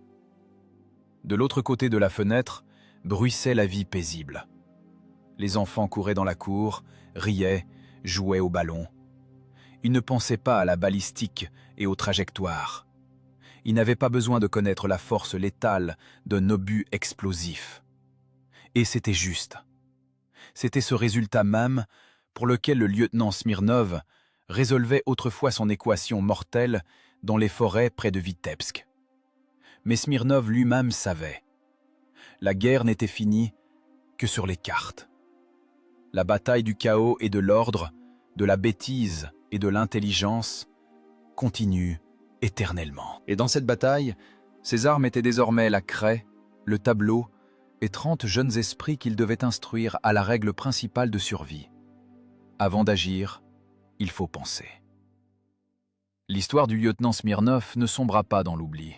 S2: De l'autre côté de la fenêtre, bruissait la vie paisible. Les enfants couraient dans la cour, riaient, jouaient au ballon. Ils ne pensaient pas à la balistique et aux trajectoires. Ils n'avaient pas besoin de connaître la force létale d'un obus explosif. Et c'était juste. C'était ce résultat même pour lequel le lieutenant Smirnov résolvait autrefois son équation mortelle dans les forêts près de Vitebsk. Mais Smirnov lui-même savait. La guerre n'était finie que sur les cartes. La bataille du chaos et de l'ordre, de la bêtise et de l'intelligence continue éternellement. Et dans cette bataille, ses armes étaient désormais la craie, le tableau et 30 jeunes esprits qu'il devait instruire à la règle principale de survie. Avant d'agir, il faut penser. L'histoire du lieutenant Smirnov ne sombra pas dans l'oubli.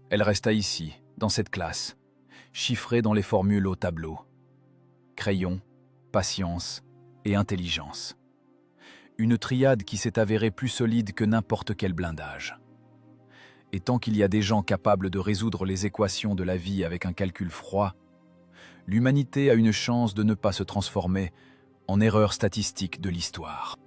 S2: Elle resta ici, dans cette classe, chiffrée dans les formules au tableau. Crayon, patience et intelligence. Une triade qui s'est avérée plus solide que n'importe quel blindage. Et tant qu'il y a des gens capables de résoudre les équations de la vie avec un calcul froid, l'humanité a une chance de ne pas se transformer en erreur statistique de l'histoire.